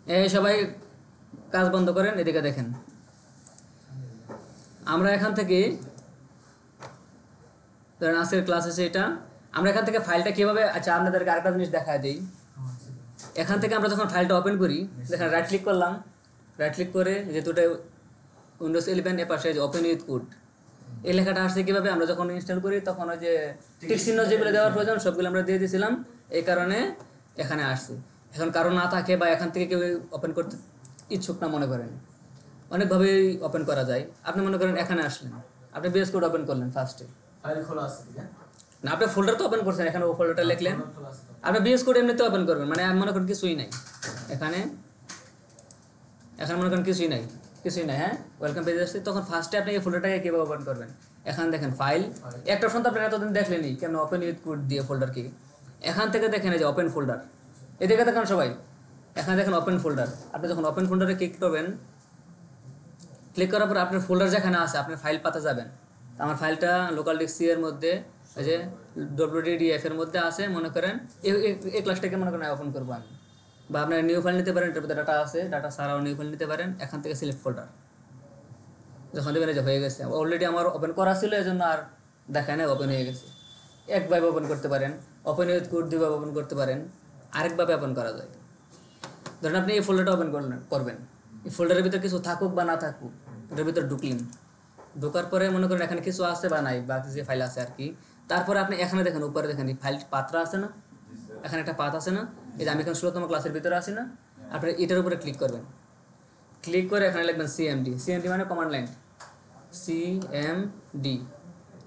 এই সবাই কাজ বন্ধ করেন, এদিকে দেখেন। আমরা এখান থেকে ধরেন আজকের ক্লাস আছে এটা, আমরা এখান থেকে ফাইলটা কীভাবে, আচ্ছা আপনাদেরকে আরেকটা জিনিস দেখায় দিই। এখান থেকে আমরা যখন ফাইলটা ওপেন করি, দেখেন রাইট ক্লিক করলাম, রাইট ক্লিক করে যেহেতু এটা উইন্ডোজ 11 এর পাশে ওপেন উইথ কোড এই লেখাটা আসছে কীভাবে, আমরা যখন ইনস্টল করি তখন ওই যে টিক চিহ্ন যেগুলো দেওয়ার প্রয়োজন সবগুলো আমরা দিয়ে দিয়েছিলাম, এই কারণে এখানে আসছে। এখন কারো না থাকে বা এখান থেকে কেউ ওপেন করতে ইচ্ছুক না মনে করেন, অনেকভাবেই ওপেন করা যায়। আপনি মনে করেন এখানে আসলেন, আপনি বিএস কোড ওপেন করলেন ফার্স্টে, ফাইল খোলা আছে না আপনি ফোল্ডার তো ওপেন করছেন, এখানে ও ফোল্ডারটা লিখলেন, আপনি বিএস কোড এমনিতে ওপেন করবেন, মানে আমি মনে করেন কিছুই নাই এখানে, এখানে মনে করেন কিছুই নাই হ্যাঁ, ওয়েলকাম পেজ আসছে, তখন ফার্স্টে আপনি এই ফোল্ডারটাকে কীভাবে ওপেন করবেন। এখানে দেখেন ফাইল, একটা অপশন তো আপনি এতদিন দেখলেনি কেন, ওপেন উইথ কোড দিয়ে ফোল্ডার কি, এখান থেকে দেখেন এই যে ওপেন ফোল্ডার, এদিকে দেখেন সবাই, এখানে দেখেন ওপেন ফোল্ডার। আপনি যখন ওপেন ফোল্ডারে ক্লিক করবেন, ক্লিক করার পর আপনার ফোল্ডার যেখানে আছে আপনার ফাইল পাতা যাবেন। আমার ফাইলটা লোকাল ডিস্ক সি এর মধ্যে, এই যে WDDF এর মধ্যে আছে, মনে করেন এই ক্লাসটাকে মনে করেন ওপেন করবো আমি, বা আপনার নিউ ফাইল নিতে পারেন, এটার মধ্যে ডাটা আছে, ডাটা ছাড়াও নিউ ফাইল নিতে পারেন। এখান থেকে সিলেক্ট ফোল্ডার যখন দেবেন এই যে হয়ে গেছে, অলরেডি আমার ওপেন করা ছিল এই জন্য আর দেখায় না, ওপেন হয়ে গেছে। একভাবে ওপেন করতে পারেন, ওপেন উইথ কোড দুইভাবে ওপেন করতে পারেন, আরেকভাবে ওপেন করা যায়। ধরেন আপনি এই ফোল্ডারটা ওপেন করবেন, এই ফোল্ডারের ভিতরে কিছু থাকুক বা না থাকুক, এটার ভিতরে ঢুকলেন, ঢোকার পরে মনে করেন এখানে কিছু আছে বা নাই, বা যে ফাইল আছে আর কি, তারপরে আপনি এখানে দেখেন উপরে দেখেন এই ফাইল পাত্রা আছে না, এখানে একটা পাত আছে না, এই যে আমি এখন 16তম ক্লাসের ভিতরে আছি না, আপনি এটার উপরে ক্লিক করবেন, ক্লিক করে এখানে লিখবেন CMD মানে কমান্ড লাইন, CMD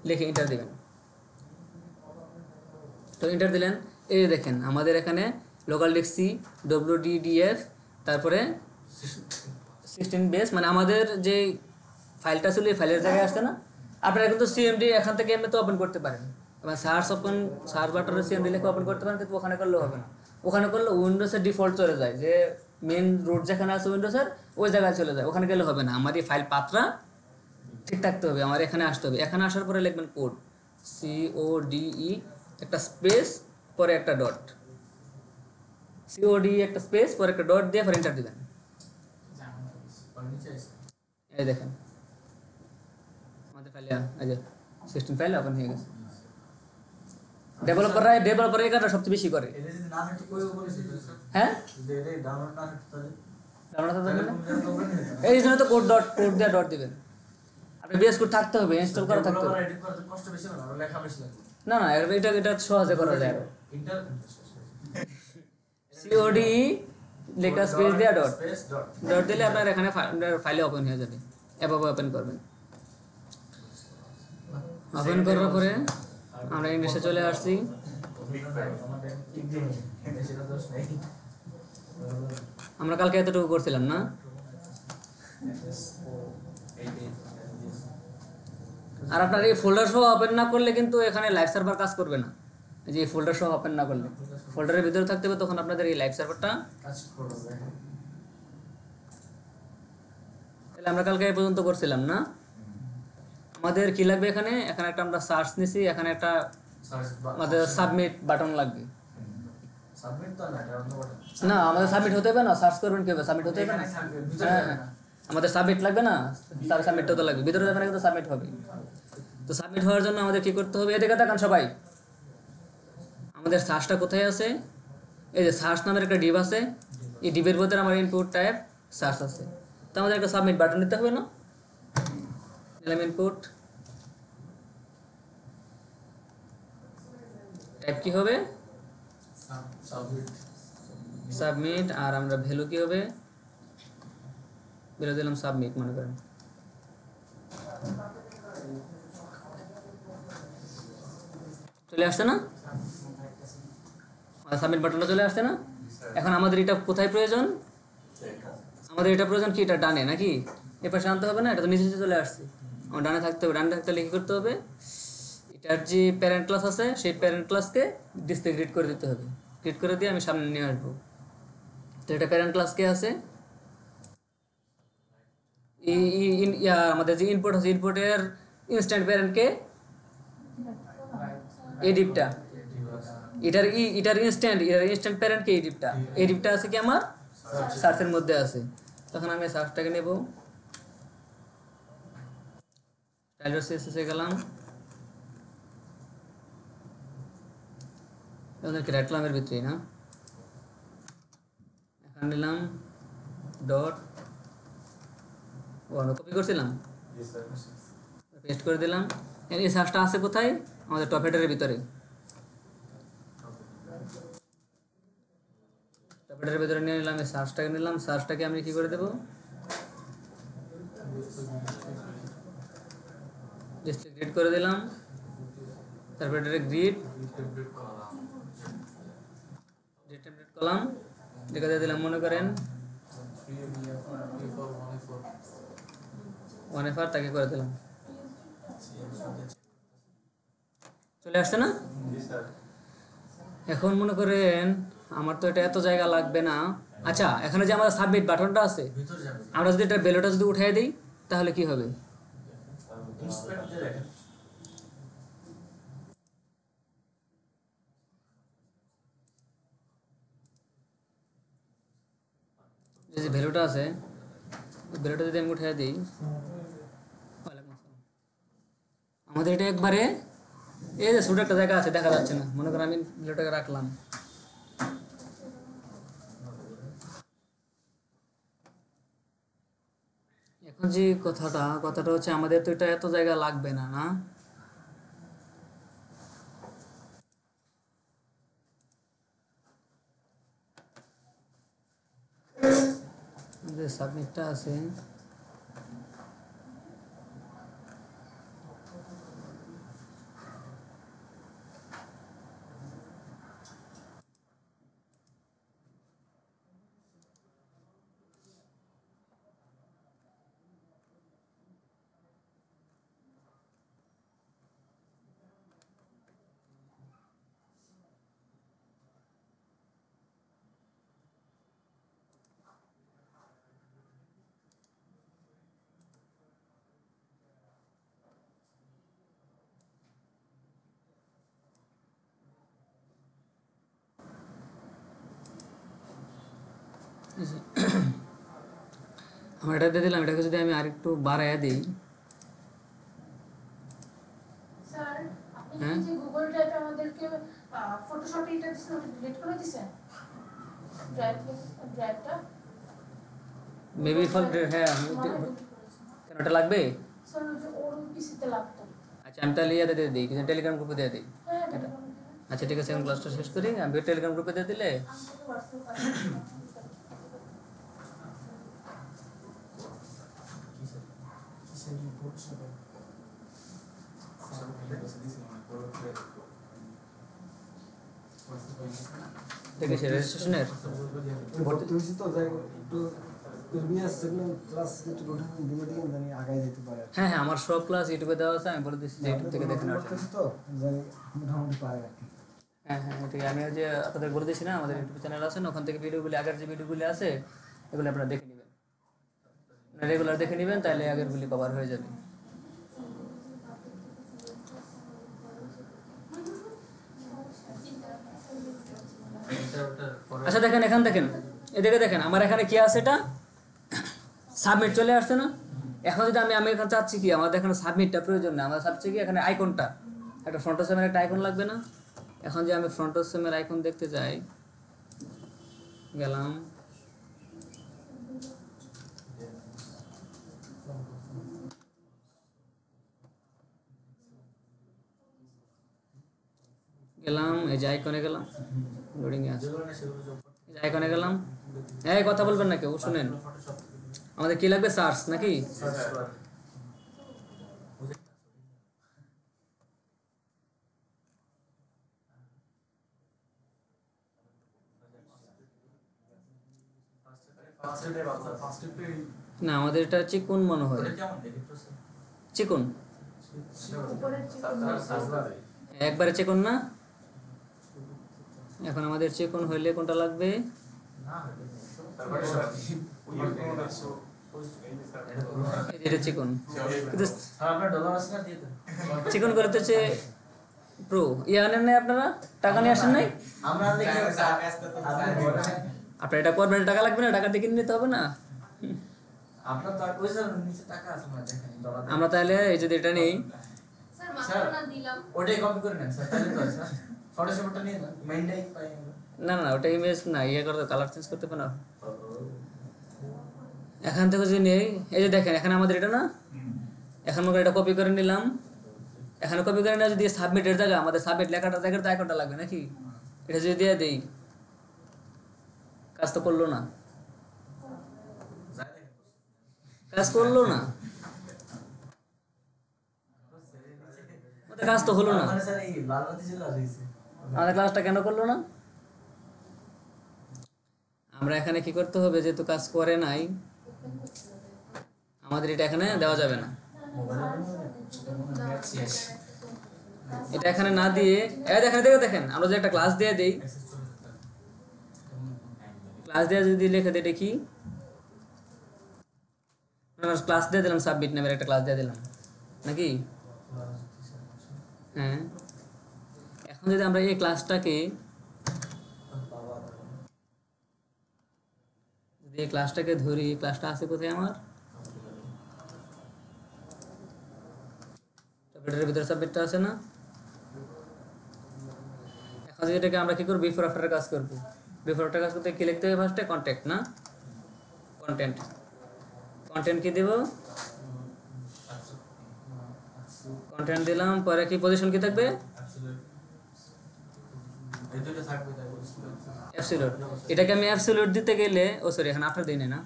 লিখে এন্টার দিবেন। তো এন্টার দিলেন, এই যে দেখেন আমাদের এখানে লোকাল ডিস্ক সি WDDF তারপরে 16 বেস, মানে আমাদের যে ফাইলটা ছিল এই ফাইলের জায়গায় আসছে না। আপনারা কিন্তু CMD এখান থেকে এমনি তো ওপেন করতে পারেন, এবার সার্চ বাটনে CMD লিখে ওপেন করতে পারেন, কিন্তু ওখানে করলেও হবে না। ওখানে করলে উইন্ডোজের ডিফল্ট চলে যায়, যে মেন রুট যেখানে আছে উইন্ডোজের ওই জায়গায় চলে যায়, ওখানে গেলে হবে না। আমার এই ফাইল পাত্রা ঠিক থাকতে হবে, আমার এখানে আসতে হবে। এখানে আসার পরে লিখবেন কোড CODE একটা স্পেস পরে একটা ডট, CODE একটা স্পেস পরে একটা ডট দিয়ে এন্টার দিবেন। এই দেখেন আমাদের ফাইলে এই যে 16 ফাইল ওপেন হয়ে গেছে। ডেভেলপাররা এই কাজটা সবচেয়ে বেশি করে। হ্যাঁ এই জন্য তো কোড দিয়ে ডট দিবেন, আপনি বিএস কোড থাকতে হবে, ইনস্টল করা থাকতে হবে। না না, এটা সহজে করা যায়। CODE লেখা স্পেস দিয়ে ডট দিলে আপনার এখানে ফাইলে ওপেন হয়ে যাবে, এভাবে ওপেন করবেন। ওপেন করার পরে আমরা ইংলিশে চলে আসছি। আমরা কালকে এতটুকু করছিলাম না, আর আপনার এই ফোল্ডার সহ ওপেন না করলে কিন্তু এখানে লাইভ সার্ভার কাজ করবে না। যে এই ফোল্ডার সহ ওপেন না করলে, ফোল্ডারের ভিতরে থাকতে হবে, তখন আপনাদের এই লাইভ সার্ভারটা কাজ করবে। তাহলে আমরা কালকে এই পর্যন্ত করছিলাম না। আমাদের কি লাগবে এখানে একটা আমরা সার্চ নিছি, এখানে একটা আমাদের সাবমিট বাটন লাগবে। না আমাদের সাবমিট হতে হবে না, সার্চ করবেন কিভাবে, সাবমিট হতে হবে না। হ্যাঁ আমাদের সাবমিট লাগবে না, তার সাবমিটটা তো লাগবে, ভিতরে যাবেন কিন্তু সাবমিট হবে। তো সাবমিট হওয়ার জন্য আমাদের কি করতে হবে, এদিকে তাকান সবাই, আমাদের সার্চটা কোথায় আছে, এই যে সার্চ নামের একটা ডিভ আছে, এই ডিভের ভিতরে আমার ইনপুট টাইপ সার্চ আছে। তো আমাদের একটা সাবমিট বাটন দিতে হবে না, দিলাম ইনপুট টাইপ কি হবে সাবমিট, আর আমরা ভ্যালু কি হবে ভ্যালু দিলাম সাবমিট মনে করেন। চলে আসছে না, সাবমিট বাটনটা চলে আসছে না। এখন আমাদের এটা কোথায় প্রয়োজন, আমাদের এটা প্রয়োজন কি, এটা ডানে নাকি, এ পাশে আনতে হবে না, এটা তো নিচে চলে আসছে, আমার ডানে থাকতে হবে। ডানে থাকতে লিখে করতে হবে, এটার যে প্যারেন্ট ক্লাস আছে সেই প্যারেন্ট ক্লাসকে ডিসপ্লে গ্রিড করে দিতে হবে, গ্রিড করে দিয়ে আমি সামনে নিয়ে আসবো। তো এটা প্যারেন্ট ক্লাস কে আছে, আমাদের যে ইনপুট আছে ইনপুটের ইনস্ট্যান্ট প্যারেন্টকে এই ডিপটা, এটার ইনস্ট্যান্ট প্যারেন্টকে এই ডিপটা আছে কি আমার সার্চের মধ্যে আছে। তখন আমি সার্চটাকে নেব, টাইলার সিএসএসে গেলাম, ওদেরকে রাখলাম এর ভিতরেই না, এখানে নিলাম ডট ওয়ান কপি করছিলাম, পেস্ট করে দিলাম। এই সার্চটা আছে কোথায়? আমাদের টপ হেডারের ভিতরে। টপ হেডারের ভিতরে নিয়ে নিলাম, এই সার্চটাকে নিলাম, সার্চটাকে আমি কি করে দেবো, ডিসপ্লে গ্রিড করে দিলাম, তারপরে গ্রিড টেমপ্লেট কলাম লিখে দিয়ে দিলাম, মনে করেন 1FR তাকে করে দিলাম, চলে আসছে না? এখন মনে করেন আমার তো এটা এত জায়গা লাগবে না। আচ্ছা, এখানে যে আমাদের সাবমিট বাটনটা আছে, আমরা যদি এটা বেলোটা যদি উঠিয়ে দিই তাহলে কি হবে? যে ভ্যালুটা আছে, ভ্যালুটা যদি আমি উঠিয়ে দিই, আমাদের এটা একবারে এই যে ছোট একটা জায়গা আছে দেখা যাচ্ছে না, মনে করেন আমি ভ্যালুটাকে রাখলাম, এখন যে কথাটা হচ্ছে আমাদের তো এটা এত জায়গা লাগবে না, না? যে সাবমিটটা আছে, আমরা এটা দিয়ে দিলাম, এটাকে যদি আমি আরেকটু বাড়াইয়া দিই, স্যার আপনি কি যে গুগল ড্রাইভে আমাদেরকে ফটোশপে এটা দিছেন, ওটা ডিলিট করে দিছেন ড্রাইভটা? মেবি ফল্ট, হ্যাঁ কেন এটা লাগবে? স্যার ওই যে ওর পিসিতে লাগতো। আচ্ছা, আমি তাহলে ইয়াতে দিয়ে দিই, কিন্তু টেলিগ্রাম গ্রুপে দিয়ে দিই। হ্যাঁ এটা আচ্ছা ঠিক আছে, আমি ক্লাসটা শেষ করি, আমি টেলিগ্রাম গ্রুপে দিয়ে দিলে দেখেছি রেজিস্ট্রেশনের ভর্তি হয়েছি তো যাই একটু প্রিভিয়াস সেগুলো ক্লাস একটু রুটিন দিবে দিকে জানি আগাই যেতে পারে। হ্যাঁ হ্যাঁ, আমার সব ক্লাস ইউটিউবে দেওয়া আছে, আমি বলে দিচ্ছি যে ইউটিউব থেকে দেখে নেওয়ার জন্য। তো জানি মোটামুটি পারে আর কি। হ্যাঁ হ্যাঁ ঠিক আছে, আমি যে আপনাদের বলে দিচ্ছি না, আমাদের ইউটিউব চ্যানেল আছে না, ওখান থেকে ভিডিওগুলি, আগের যে ভিডিওগুলি আছে এগুলো আপনারা দেখে নেবেন, রেগুলার দেখে নেবেন, তাহলে আগেরগুলি কভার হয়ে যাবে। আচ্ছা দেখেন, এখান দেখেন, এদিকে দেখেন, আমার এখানে কি আছে, এটা সাবমিট চলে আসছে না? এখন যদি আমি এখানে চাচ্ছি কি, আমাদের এখানে সাবমিটটা প্রয়োজন না, আমরা চাচ্ছি কি এখানে আইকনটা, একটা ফ্রন্ট সেমের একটা আইকন লাগবে না? এখন যে আমি ফ্রন্ট সেমের আইকন দেখতে যাই, গেলাম, এই যে আইকনে গেলাম, লোডিং এ আছে, এই যে আইকনে গেলাম, এই কথা বলবেন না কেউ, শুনেন, আমাদের কি লাগবে? সার্চ নাকি? না, আমাদের এটা চিকন মনে হয়, চিকন একবারে চিকন না। এখন আমাদের চিকন হইলে কোনটা লাগবে? এটা চিকন, কিন্তু চিকন করতে হচ্ছে প্রো। ইয়ে আনেন নাই আপনারা? টাকা নিয়ে আসেন নাই? আপনার এটা করবেন, টাকা লাগবে না, টাকা দিয়ে কিনে নিতে হবে না। আপনার তো আর ওই স্যার নিচে টাকা আছে না, দেখেন ডলার। আমরা তাহলে এই যদি এটা নেই, স্যার মাত্র না দিলাম। ওটাই কপি করে নেন স্যার, তাহলে তো আছে স্যার। ফটোশপটা নিয়ে নেন, মেইনটাই পাই আমরা। না না ওটা ইমেজ না, ইয়ে করতে কালার চেঞ্জ করতে পারে না। এখান থেকে যদি নেই, এই যে দেখেন এখানে আমাদের এটা না, এখন আমরা এটা কপি করে নিলাম, এখানে কপি করে না, যদি সাবমিটের জায়গা আমাদের সাবমিট লেখাটার জায়গায় তো আইকনটা লাগবে নাকি, এটা যদি দিয়ে দেই কাজ তো করলো না, কাজ করলো না, কাজ তো হলো না, মানে স্যার এই লাল বাতি জ্বলা রয়েছে। আমাদের ক্লাসটা কেন করলো না? আমরা এখানে কি করতে হবে, যেহেতু কাজ করে নাই আমাদের এটা এখানে দেওয়া যাবে না, এটা এখানে না দিয়ে এই দেখেন দেখেন আমরা যে একটা ক্লাস দিয়ে দেই, ক্লাস দিয়ে যদি লিখে দিই দেখি, ক্লাস দিয়ে দিলাম সাবমিট নামের একটা ক্লাস দিয়ে দিলাম নাকি, হ্যাঁ। এখন যদি আমরা এই ক্লাসটাকে, যদি এই ক্লাসটাকে ধরি, ক্লাসটা আছে কোথায় আমার, সাবমিটের ভিতরে সাবমিটটা আছে না। এখন যদি এটাকে আমরা কি করব, বিফোর আফটার কাজ করব, বিফোর আফটার কাজ করতে কি লিখতে হবে, ফার্স্টে কন্টেক্ট না, কন্টেন্ট, কন্টেন্ট কি দেব, কন্টেন্ট দিলাম, পরে কি পজিশন কি থাকবে, এই দুটো থাকবে তাই বলছি। অ্যাবসলিউট। এটাকে আমি অ্যাবসলিউট দিতে গেলে, ও সরি এখন আফটার দিই না,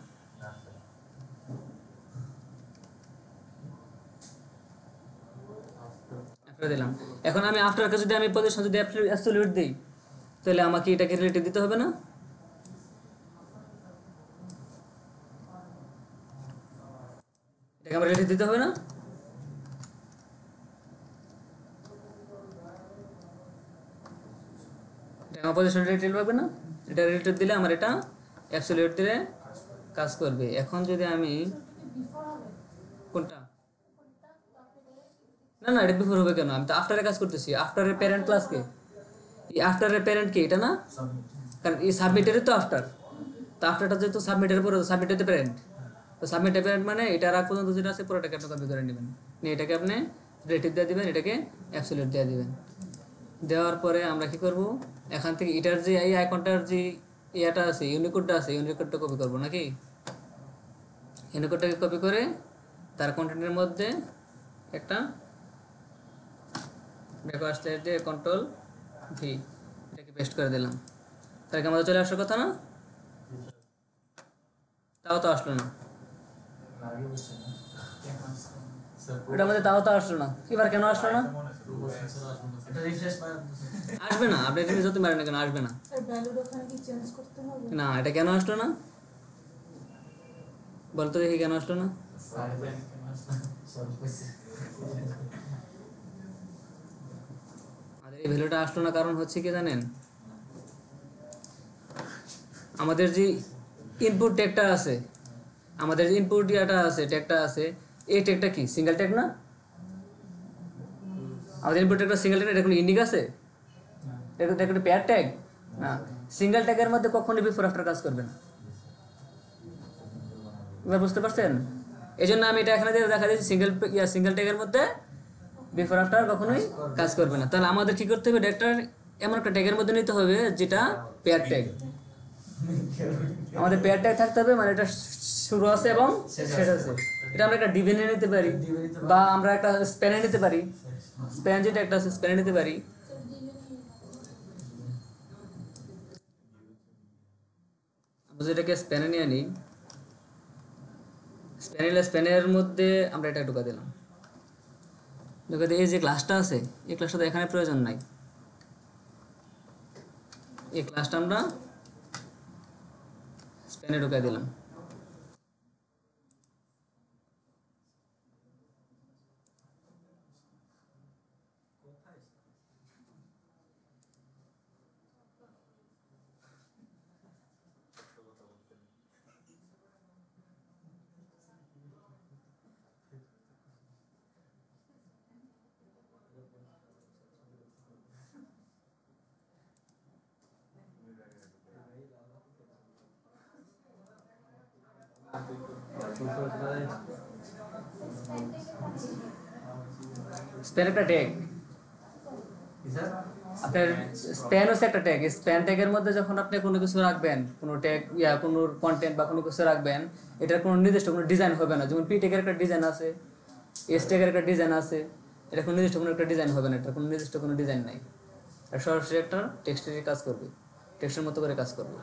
আফটার দিলাম। এখন আমি আফটারকে যদি আমি পজিশন যদি অ্যাবসলিউট দিই, তাহলে আমাকে এটাকে রিলেটিভ দিতে হবে না, এটাকে আমার রিলেটিভ দিতে হবে না, এটা আমার পজিশন রিলেটিভ লাগবে না, এটা রিলেটিভ দিলে আমার এটা অ্যাবসলিউট দিলে কাজ করবে। এখন যদি আমি বিফোর হবে কোনটা, না না এটা বিফোর হবে কেন, আমি তো আফটারে কাজ করতেছি, আফটারের প্যারেন্ট ক্লাসকে, এই আফটারের প্যারেন্ট কি এটা না, কারণ এই সাবমিটের তো আফটার, তো আফটারটা যেহেতু সাবমিটের পরে, সাবমিটের তো প্যারেন্ট, তো সাবমিটের প্যারেন্ট মানে এটার আগ পর্যন্ত যেটা আছে পুরোটাকে আপনি কপি করে নেবেন, নিয়ে এটাকে আপনি রিলেটিভ দিয়ে দিবেন, এটাকে অ্যাবসলিউট দিয়ে দিবেন। দেওয়ার পরে আমরা কি করব, এখান থেকে এটার যে এই আইকনটার যে ইয়াটা আছে, ইউনিকোডটা আছে, ইউনিকোডটা কপি করব নাকি, ইউনিকোডটাকে কপি করে তার কন্টেন্টের মধ্যে একটা ব্যাকওয়ার্ড স্ল্যাশ দিয়ে কন্ট্রোল ভি এটাকে পেস্ট করে দিলাম, তাহলে কি আমাদের চলে আসার কথা না, তাও তো আসলো না, লাগে বুঝছেন না। স্যার ওটা আমাদের তাও তো আসলো না, এবার কেন আসলো না, এটা রিফ্রেশ মার। আসবে না, আপনি এটা যত মারেন না কেন আসবে না, স্যার ভ্যালুটা ওখানে কি চেঞ্জ করতে হবে? না এটা কেন আসলো না, বলতো দেখি কেন আসলো না, স্যার কইছে। আমাদের এই ভ্যালুটা আসলো না, কারণ হচ্ছে কি জানেন, আমাদের যে ইনপুট ট্যাগটা আছে, আমাদের যে ইনপুট ইয়াটা আছে, ট্যাগটা আছে, এই ট্যাগটা কি সিঙ্গেল ট্যাগ না, আমাদের ইনপুট ট্যাগটা সিঙ্গেল ট্যাগ, এটা কোনো ইউনিক আছে, এটা কোনো পেয়ার ট্যাগ না, সিঙ্গেল ট্যাগের মধ্যে কখনোই বিফোর আফটার কাজ করবে না, এবার বুঝতে পারছেন, এই জন্য আমি এটা এখানে দেখা যাচ্ছে সিঙ্গেল ট্যাগের মধ্যে বিফোর আফটার কখনোই কাজ করবে না। তাহলে আমাদের কি করতে হবে, ডেটার এমন একটা ট্যাগের মধ্যে নিতে হবে যেটা পেয়ার ট্যাগ, আমাদের পেয়ার ট্যাগ থাকতে হবে, মানে এটা শুরু আছে এবং শেষ আছে, এটা আমরা একটা ডিভিনে নিতে পারি, বা আমরা একটা স্প্যানে নিতে পারি, স্প্যান যেটা একটা আছে স্প্যানে নিতে পারি, আমরা যেটাকে স্প্যানে নিয়ে নিই, স্প্যানের মধ্যে আমরা এটা ঢুকা দিলাম, ঢুকা দিয়ে এই যে ক্লাসটা আছে, এই ক্লাসটা তো এখানে প্রয়োজন নাই, এই ক্লাসটা আমরা স্প্যানে ঢুকা দিলাম, স্প্যান একটা ট্যাগ, আপনার স্প্যান হচ্ছে একটা ট্যাগ। স্প্যান ট্যাগের মধ্যে যখন আপনি কোনো কিছু রাখবেন, কোনো ট্যাগ কোনো কন্টেন্ট বা কোনো কিছু রাখবেন, এটার কোনো নির্দিষ্ট কোনো ডিজাইন হবে না। যেমন পি ট্যাগের একটা ডিজাইন আছে, এস ট্যাগের একটা ডিজাইন আছে, এটা কোনো নির্দিষ্ট কোনো একটা ডিজাইন হবে না, এটা কোনো নির্দিষ্ট কোনো ডিজাইন নাই। আর সরাসরি একটা টেক্সটের কাজ করবে, টেক্সটের মতো করে কাজ করবে।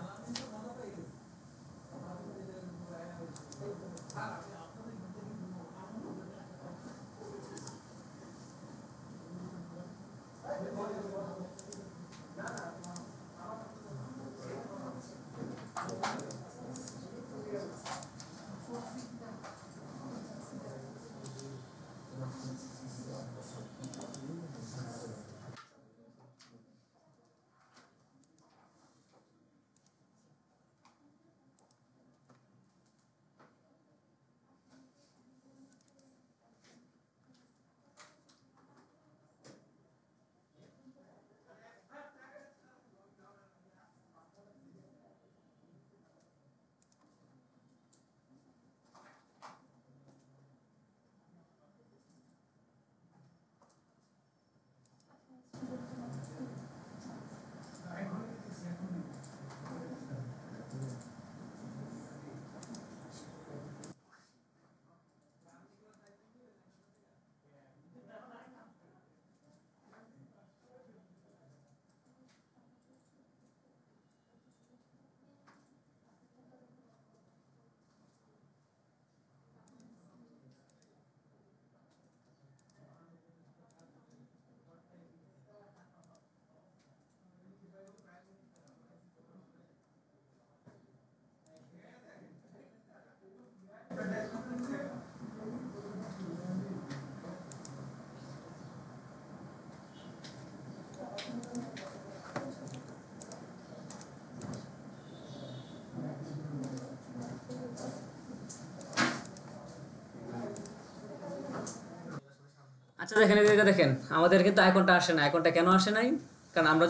আচ্ছা দেখেন, এদিকে দেখেন, আমাদের কিন্তু আইকনটা আসে না। আইকনটা কেন আসে নাই? কারণ আমরা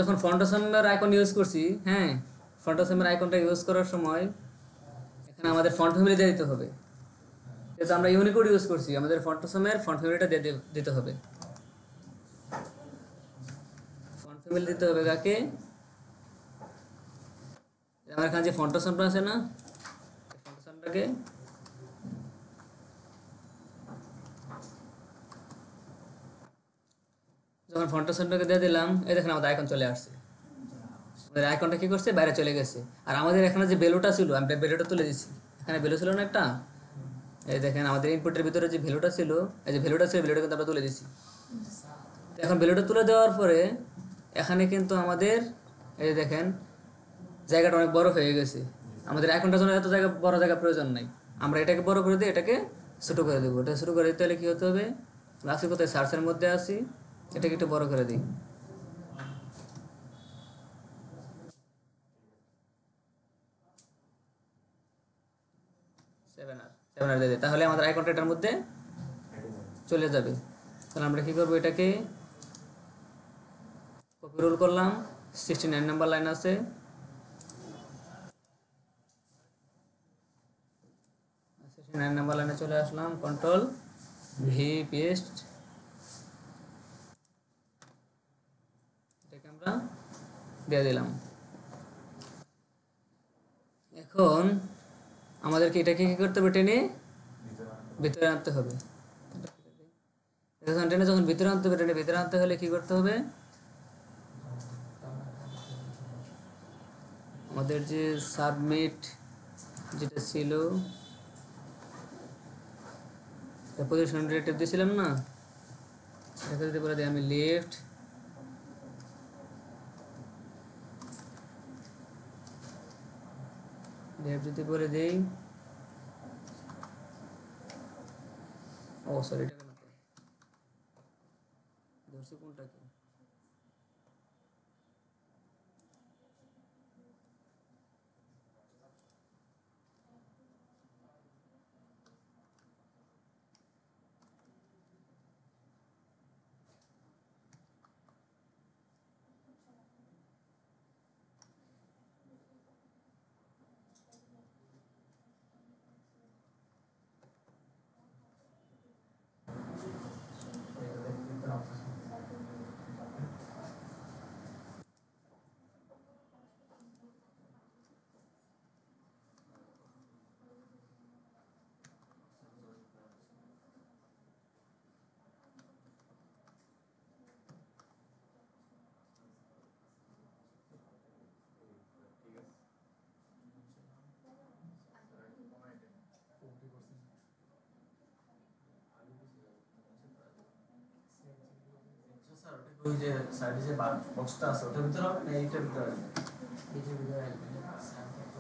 যখন ফন্টাসমের আইকন ইউজ করছি, হ্যাঁ, ফন্টাসমের আইকনটা ইউজ করার সময় এখানে আমাদের ফন্ট ফ্যামিলি দিয়ে দিতে হবে। যেহেতু আমরা ইউনিকোড ইউজ করছি, আমাদের ফন্টাসমের ফন্ট ফ্যামিলিটা দিতে হবে। ফন্ট ফ্যামিলি দিতে হবে কাকে? আমার এখানে যে ফন্টাসমটা আছে না, ফন্টাসমটাকে যখন ফন্টাসমটাকে দিয়ে দিলাম, এই দেখেন আমাদের আইকন চলে আসছে। আমাদের আইকনটা কি করছে? বাইরে চলে গেছে। আর আমাদের এখানে যে ভ্যালুটা ছিল, আমরা ভ্যালুটা তুলে দিচ্ছি। এখানে ভ্যালু ছিল না একটা, এই দেখেন আমাদের ইনপুটের ভিতরে যে ভ্যালুটা ছিল, এই যে ভ্যালুটা ছিল, ভ্যালুটা কিন্তু আমরা তুলে দিচ্ছি। এখন ভ্যালুটা তুলে দেওয়ার পরে এখানে কিন্তু আমাদের এই যে দেখেন জায়গাটা অনেক বড় হয়ে গেছে। আমাদের আইকনটার জন্য এত বড় জায়গা প্রয়োজন নাই। আমরা এটাকে বড় করে দিই, এটাকে ছোটো করে দেবো। এটা ছোটো করে দিতে হলে কী হতে হবে? আসি কোথায়? সার্চের মধ্যে আসি, এটাকে একটু বড় করে দিই। সেভেন আর দিয়ে দিই, তাহলে আমাদের আইকনটা এটার মধ্যে চলে যাবে। তাহলে আমরা কী করবো? এটাকে কপি রোল করলাম, 69 নাম্বার লাইন আছে, নাম্বার লাইনে চলে আসলাম, কন্ট্রোল ভি পেস্ট, এটাকে আমরা দিয়ে দিলাম। এখন আমাদেরকে এটাকে কি করতে হবে? টেনে ভিতরে আনতে হবে। টেনে যখন ভিতরে আনতে হবে, টেনে ভিতরে আনতে হলে কি করতে হবে? আমাদের যে সাবমিট যেটা ছিল, পজিশন রিলেটিভ দিয়েছিলাম না, এটা যদি বলে দিই আমি লেফট, যদি বলে দেই, ও সরি, এটা কেন ধরছি? কোনটা কি? ওই যে সাইডে যে বক্সটা আছে ওটার ভিতরে হবে না এইটার ভিতরে হবে? এইটার ভিতরে আসবে।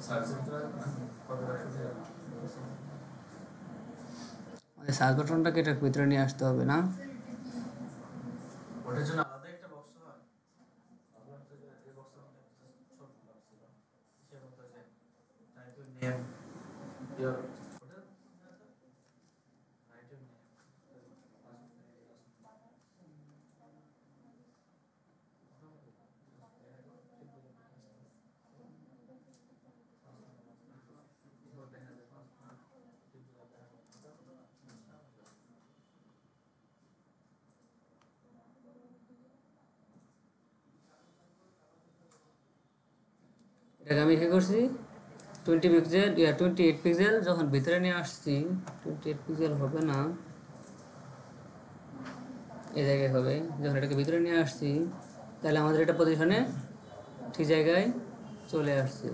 সার্চের ভিতরে হবে না? কতটা সুবিধা হবে? আমাদের সার্চ বাটনটাকে এটার ভিতরে নিয়ে আসতে হবে না? ওটার জন্য আলাদা একটা বক্স হয়? ভাবলাম তো যে এই বক্সের মধ্যে একটা ছোট বক্স ছিল। সে বলতো যে টাইপ ইউর নেম ইউর ওটা রাইট ইউর নেম এটাকে আমি কি করছি 28 পিক্সেল যখন ভিতরে নিয়ে আসছি 28 পিক্সেল হবে না, এই জায়গায় হবে। যখন এটাকে ভিতরে নিয়ে আসছি তাহলে আমাদের এটা পজিশনে ঠিক জায়গায় চলে আসছে।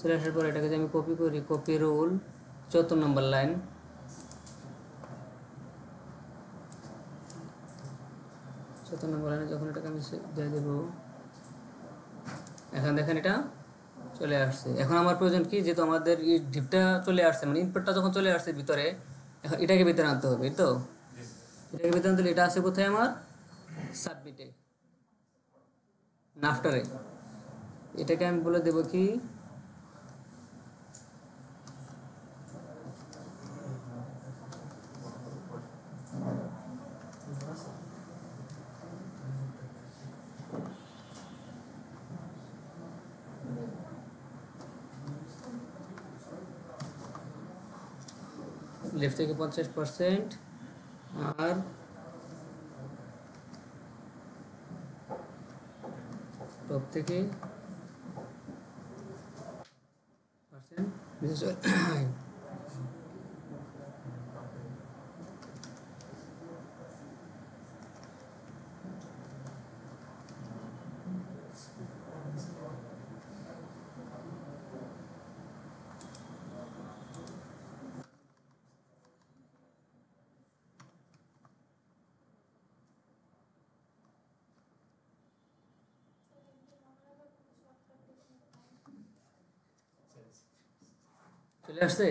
চলে আসার পর এটাকে যদি আমি কপি করি, কপি রুল 74 নম্বর লাইন, যখন এটাকে আমি দিয়ে দেবো, এখন দেখেন এটা চলে আসছে। এখন আমার প্রয়োজন কি, যেহেতু আমাদের এই ডিপটা চলে আসছে, মানে ইনপুটটা যখন চলে আসছে ভিতরে, এখন এটাকে ভিতরে আনতে হবে। এই তো এটাকে ভিতরে আনতে হলে এটা আছে কোথায় আমার, সাবমিটে না আফটারে। এটাকে আমি বলে দেবো কি, লেফট থেকে 50% আর টপ থেকে পার্সেন্ট চলে আসছে।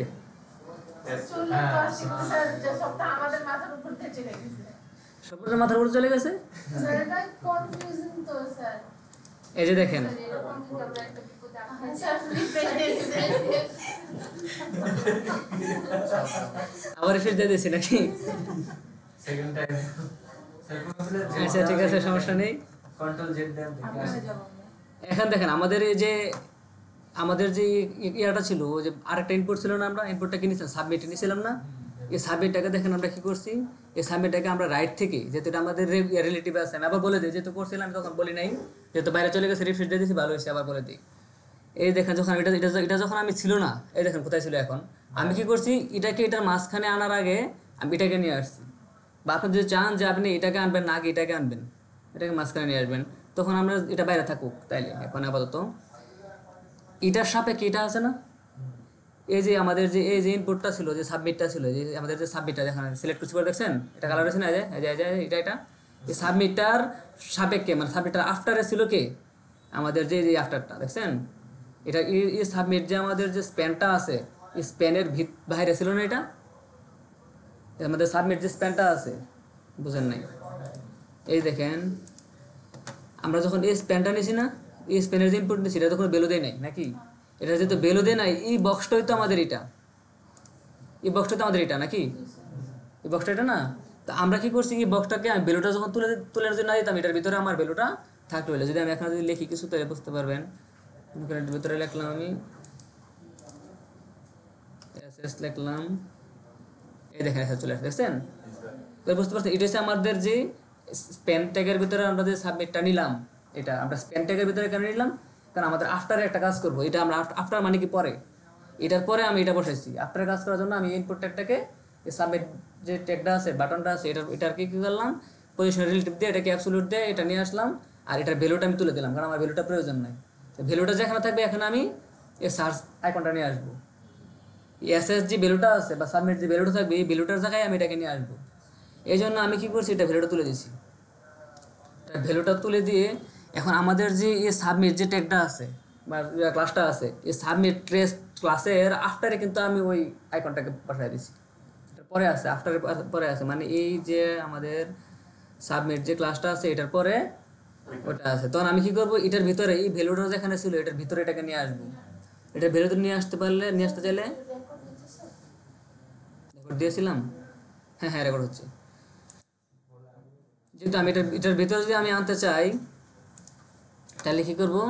চলে তো আসছে কিন্তু স্যার, যে সবটা আমাদের মাথার উপর থেকে চলে গেছে। সবার মাথার উপরে চলে গেছে। স্যার এটা কনফিউজিং তো স্যার। এই যে দেখেন, স্যার এরকম যদি আমরা একটা বিপদে আপনি স্যার রিফ্রেশ দিয়েছেন। আবার রিফ্রেশ দিয়ে দিয়েছি নাকি? সেকেন্ড টাইম আচ্ছা ঠিক আছে, সমস্যা নেই। কন্ট্রোল জেড দেন আমরা যাব। এখন দেখেন আমাদের এই যে ইয়াটা ছিল, ওই যে আরেকটা ইনপুট ছিল না, আমরা ইনপুটটা কিনেছিলাম, সাবমিট নিয়েছিলাম না। এই সাবমিটটাকে দেখেন আমরা কি করছি, এই সাবমিটটাকে আমরা রাইট থেকে, যেহেতু এটা আমাদের রিলেটিভ আছে, আমি আবার বলে দিই, যেহেতু করছিলাম আমি তখন বলি নাই, যেহেতু বাইরে চলে গেছে রিফ্রেশ দিয়ে দিয়েছি, ভালো হয়েছে, আবার বলে দিই। এই দেখেন যখন এটা যখন আমি ছিল না, এই দেখেন কোথায় ছিল। এখন আমি কি করছি, এটাকে এটার মাঝখানে আনার আগে আমি এটাকে নিয়ে আসছি। বা আপনি যদি চান যে আপনি এটাকে আনবেন না আগে এটাকে আনবেন, এটাকে মাঝখানে নিয়ে আসবেন, তখন আমরা এটা বাইরে থাকুক তাইলে। এখন আপাতত এটার সাপেক্ষে এটা আছে না, এই যে আমাদের যে এই যে ইনপুটটা ছিল, যে সাবমিটটা ছিল, যে আমাদের যে সাবমিটটা দেখেন সিলেক্ট করছি, দেখছেন এটা কালার হয়েছে না, এটা এই সাবমিটটার সাপেক্ষে, মানে সাবমিটটার আফটারে ছিল কে, আমাদের যে আফটারটা দেখছেন, এটা এই সাবমিট যে আমাদের যে স্প্যানটা আছে, এই স্প্যানের বাইরে ছিল না, এটা আমাদের সাবমিট যে স্প্যানটা আছে, বুঝেন নাই? এই দেখেন আমরা যখন এই স্প্যানটা নিয়েছি না, এই স্প্যানের যে ইনপুট নিয়েছি, এটা তখন বেলো দেয় নাই নাকি, এটা যেহেতু বেলো দেয় নাই, এই বক্সটাই তো আমাদের এটা, এই বক্সটা তো আমাদের এটা নাকি, এই বক্সটা এটা না। তো আমরা কি করছি, এই বক্সটাকে আমি বেলোটা যখন তুলে যদি না দিতাম, এটার ভিতরে আমার বেলোটা থাকতে হলে, যদি আমি এখন যদি লিখি কিছু তাহলে বুঝতে পারবেন। এটার ভিতরে লিখলাম আমি এসএস লিখলাম, এই দেখেন এসএস চলে আসছে, দেখছেন? তো বুঝতে পারছেন, এটা হচ্ছে আমাদের যে স্প্যান ট্যাগের ভিতরে আমরা যে সাবমিটটা নিলাম, এটা আমরা স্প্যান ট্যাগের ভিতরে কেন নিলাম, কারণ আমাদের আফটারে একটা কাজ করবো, এটা আমরা আফটার মানে কি পরে, এটার পরে আমি এটা বসাইছি। আফটারে কাজ করার জন্য আমি ইনপুট ট্যাগটাকে, এই সাবমিট যে ট্যাগটা আছে, বাটনটা আছে, এটাকে কি করলাম, পজিশন রিলেটিভ দিয়ে এটাকে অ্যাবসলিউট দিয়ে এটা নিয়ে আসলাম, আর এটার ভ্যালুটা আমি তুলে দিলাম, কারণ আমার ভ্যালুটা প্রয়োজন নাই। তো ভ্যালুটা যেখানে থাকবে এখানে আমি এই সার্চ আইকনটা নিয়ে আসবো, এসএস যে ভ্যালুটা আছে বা সাবমিট যে ভ্যালুটা থাকবে, এই ভ্যালুটার জায়গায় আমি এটাকে নিয়ে আসবো। এই জন্য আমি কি করছি, এটা ভ্যালুটা তুলে দিছি। ভ্যালুটা তুলে দিয়ে এখন আমাদের যে এই সাবমিট যে ট্যাগটা আছে বা ক্লাসটা আছে, এই সাবমিট ট্রেস ক্লাসের আফটারে কিন্তু আমি ওই আইকনটাকে পাঠিয়ে দিছি। পরে আছে, আফটারের পরে আছে, মানে এই যে আমাদের সাবমিট যে ক্লাসটা আছে এটার পরে ওটা আছে। তখন আমি কি করব, এটার ভিতরে এই ভ্যালুটা যেখানে ছিল এটার ভিতরে এটাকে নিয়ে আসবো। এটার ভ্যালুতে নিয়ে আসতে পারলে, নিয়ে আসতে চাইলে রেকর্ড দিতেছে। রেকর্ড দিয়েছিলাম, হ্যাঁ হ্যাঁ রেকর্ড হচ্ছে। যেহেতু আমি এটার ভিতরে যদি আমি আনতে চাই তাহলে কি করবো,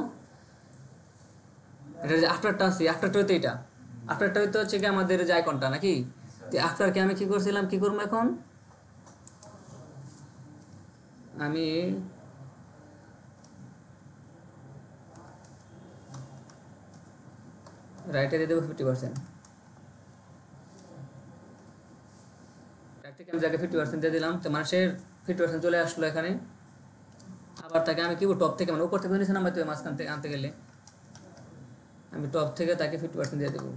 এটা যে আফটারটা আছে, আফটারটা হইতে এটা আফটারটা হইতে হচ্ছে কি আমাদের যে আইকনটা নাকি, তো আফটারকে আমি কি করছিলাম, কি করবো এখন আমি রাইটে দিয়ে দেবো 50%, রাইট থেকে আমি যাকে 50% দিয়ে দিলাম, তো মানুষের 50% চলে আসলো এখানে। আবার তাকে আমি কি টপ থেকে, মানে উপর থেকে নিচে নামাইতে হবে, মাঝখান থেকে আনতে গেলে আমি টপ থেকে তাকে 50% দিয়ে দেবো,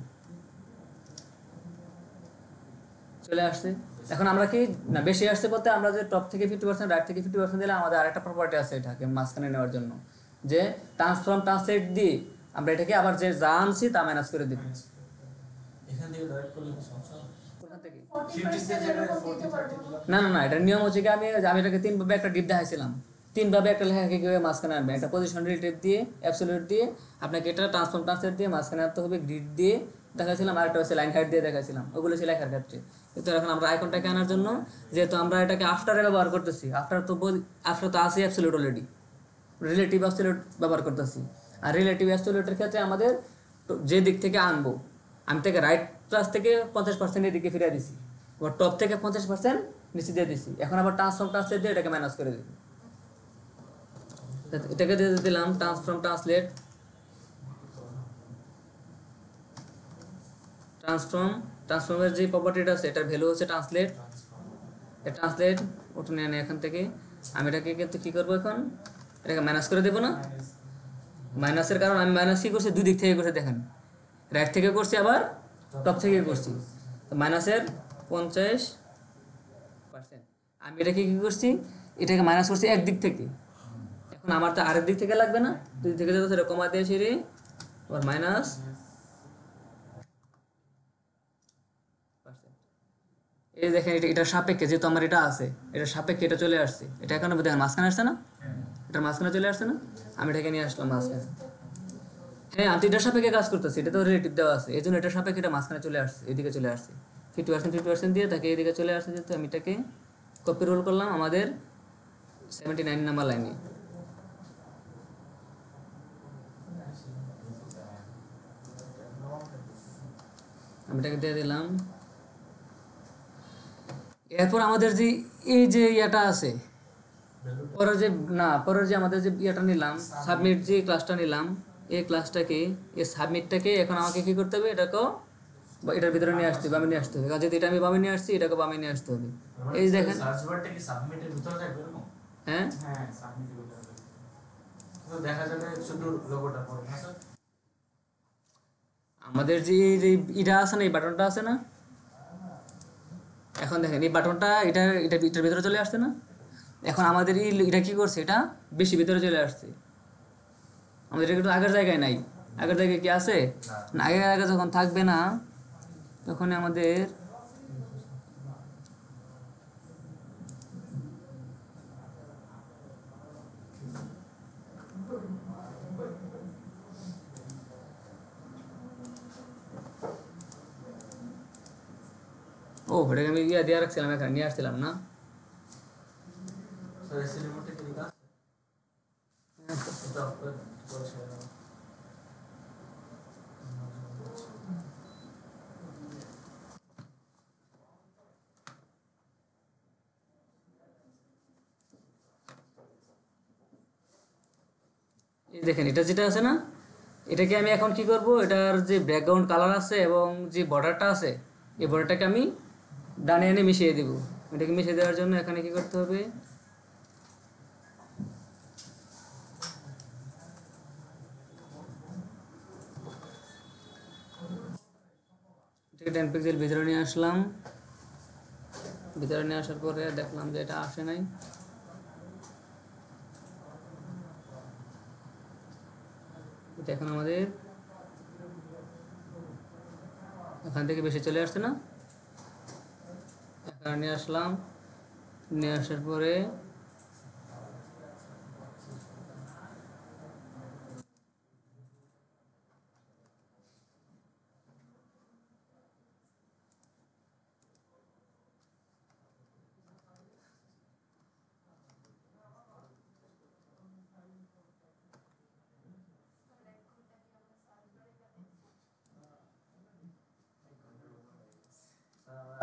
চলে আসছে। এখন আমরা কি না বেশি আসছে বলতে, আমরা যে টপ থেকে 50% রাইট থেকে 50% দিলে আমাদের আরেকটা প্রপার্টি আছে এটাকে মাঝখানে নেওয়ার জন্য, যে ট্রান্সফর্ম ট্রান্সলেট দিয়ে আমরা এটাকে আবার যে যা আনছি তা মাইনাস করে দিব। এখান থেকে ডাইরেক্ট করলে কি সমস্যা হবে? কোথা থেকে? 40% এরকম দিতে পারবো না। না না না, এটার নিয়ম হচ্ছে কি, আমি এটাকে তিনভাবে একটা ডিপ দেখাইছিলাম, তিনভাবে একটা লেখাকে কীভাবে মাঝখানে আনবে, একটা পজিশন রিলেটিভ দিয়ে, অ্যাবসলিউট দিয়ে, আপনাকে এটা ট্রান্সফর্ম ট্রান্সলেট দিয়ে মাঝখানে আনতে হবে, গ্রিড দিয়ে দেখাইছিলাম, আর একটা হচ্ছে লাইন হাইট দিয়ে দেখাইছিলাম, ওগুলো ছিল লেখার ক্ষেত্রে। কিন্তু এখন আমরা আইকনটাকে আনার জন্য, যেহেতু আমরা এটাকে আফটারে ব্যবহার করতেছি, আফটার তো আছে অ্যাবসলিউট অলরেডি, রিলেটিভ অ্যাবসলিউট ব্যবহার করতেছি। আর রিলেটিভ অ্যাবসলিউটের ক্ষেত্রে আমাদের যে দিক থেকে আনবো, আমি থেকে রাইট প্লাস থেকে 50% এদিকে ফিরে দিছি, আবার টপ থেকে 50% নিচে দিয়ে দিছি। এখন আবার ট্রান্সফর্ম ট্রান্সলেট দিয়ে এটাকে মাইনাস করে দিই, এটাকে দিয়ে দিলাম ট্রান্সফর্ম ট্রান্সলেট, ট্রান্সফর্মের যে প্রপার্টিটা আছে এটার ভ্যালু হচ্ছে ট্রান্সলেট, ট্রান্সলেট ওটা নিয়ে এখান থেকে আমি এটাকে কিন্তু কী করবো, এখন এটাকে মাইনাস করে দেবো না। মাইনাসের কারণ আমি মাইনাস কী করছি, দুই দিক থেকে করছি, দেখেন রাইট থেকে করছি আবার টপ থেকে করছি, তো মাইনাসের 50%। আমি এটাকে কী করছি, এটাকে মাইনাস করছি একদিক থেকে, এখন আমার তো আরেক দিক থেকে লাগবে না, দুই থেকে যত সেটা কমা দিয়েছি রে, আবার মাইনাস। এই দেখেন এটার সাপেক্ষে যেহেতু আমার এটা আছে, এটার সাপেক্ষে এটা চলে আসছে, এটা এখন দেখেন মাঝখানে আসছে না, এটার মাঝখানে চলে আসছে না, আমি এটাকে নিয়ে আসলাম মাঝখানে। হ্যাঁ আমি তো এটার সাপেক্ষে কাজ করতেছি, এটা তো রিলেটিভ দেওয়া আছে, এই জন্য এটার সাপেক্ষে এটা মাঝখানে চলে আসছে, এদিকে চলে আসছে 50% দিয়ে তাকে এদিকে চলে আসছে, যেহেতু আমি এটাকে কপি রোল করলাম আমাদের 79 নাম্বার লাইনে। আমি এটাকে দিয়ে দিলাম। এরপর আমাদের যে এই যে ইয়াটা আছে, পরের যে আমাদের যে ইয়াটা নিলাম, সাবমিট যে ক্লাসটা নিলাম, এই ক্লাসটাকে, এই সাবমিটটাকে এখন আমাকে কি করতে হবে, এটাকেও এটার ভিতরে নিয়ে আসতে হবে, বামে নিয়ে আসতে হবে। কাজে এটা আমি বামে নিয়ে আসছি, এটাকে বামে নিয়ে আসতে হবে। এই যে দেখেন, সার্চ বারটা কি সাবমিটের ভিতরে থাকবে এরকম? হ্যাঁ হ্যাঁ সাবমিটের ভিতরে থাকবে, তো দেখা যাবে শুধু লোগোটা পড়বে না স্যার। আমাদের যে এই যে এটা আছে না, এই বাটনটা আছে না, এখন দেখেন এই বাটনটা এটার ভিতরে চলে আসছে না, এখন আমাদের এটা কি করছে, এটা বেশি ভিতরে চলে আসছে, আমাদের এটা কিন্তু আগের জায়গায় নাই। আগের জায়গায় কি আছে না, আগে যখন থাকবে না তখন আমাদের এটাকে আমি দিয়ে রাখছিলাম, এখানে নিয়ে আসছিলাম না। স্যার এসি রিমোটে কি কাজ এটা অফ করে ছেড়ে দাও। এই দেখেন এটা যেটা আছে না, এটাকে আমি এখন কি করব, এটার যে ব্যাকগ্রাউন্ড কালার আছে এবং যে বর্ডারটা আছে, এই বর্ডারটাকে আমি ডানে এনে মিশিয়ে দিব। এটাকে মিশিয়ে দেওয়ার জন্য এখানে কি করতে হবে, এটাকে 10 পিক্সেল ভিতরে নিয়ে আসলাম। ভিতরে নিয়ে আসার পরে দেখলাম যে এটা আসে নাই, এটা এখন আমাদের এখান থেকে বেশি চলে আসছে না, এখানে নিয়ে আসলাম, নিয়ে আসার পরে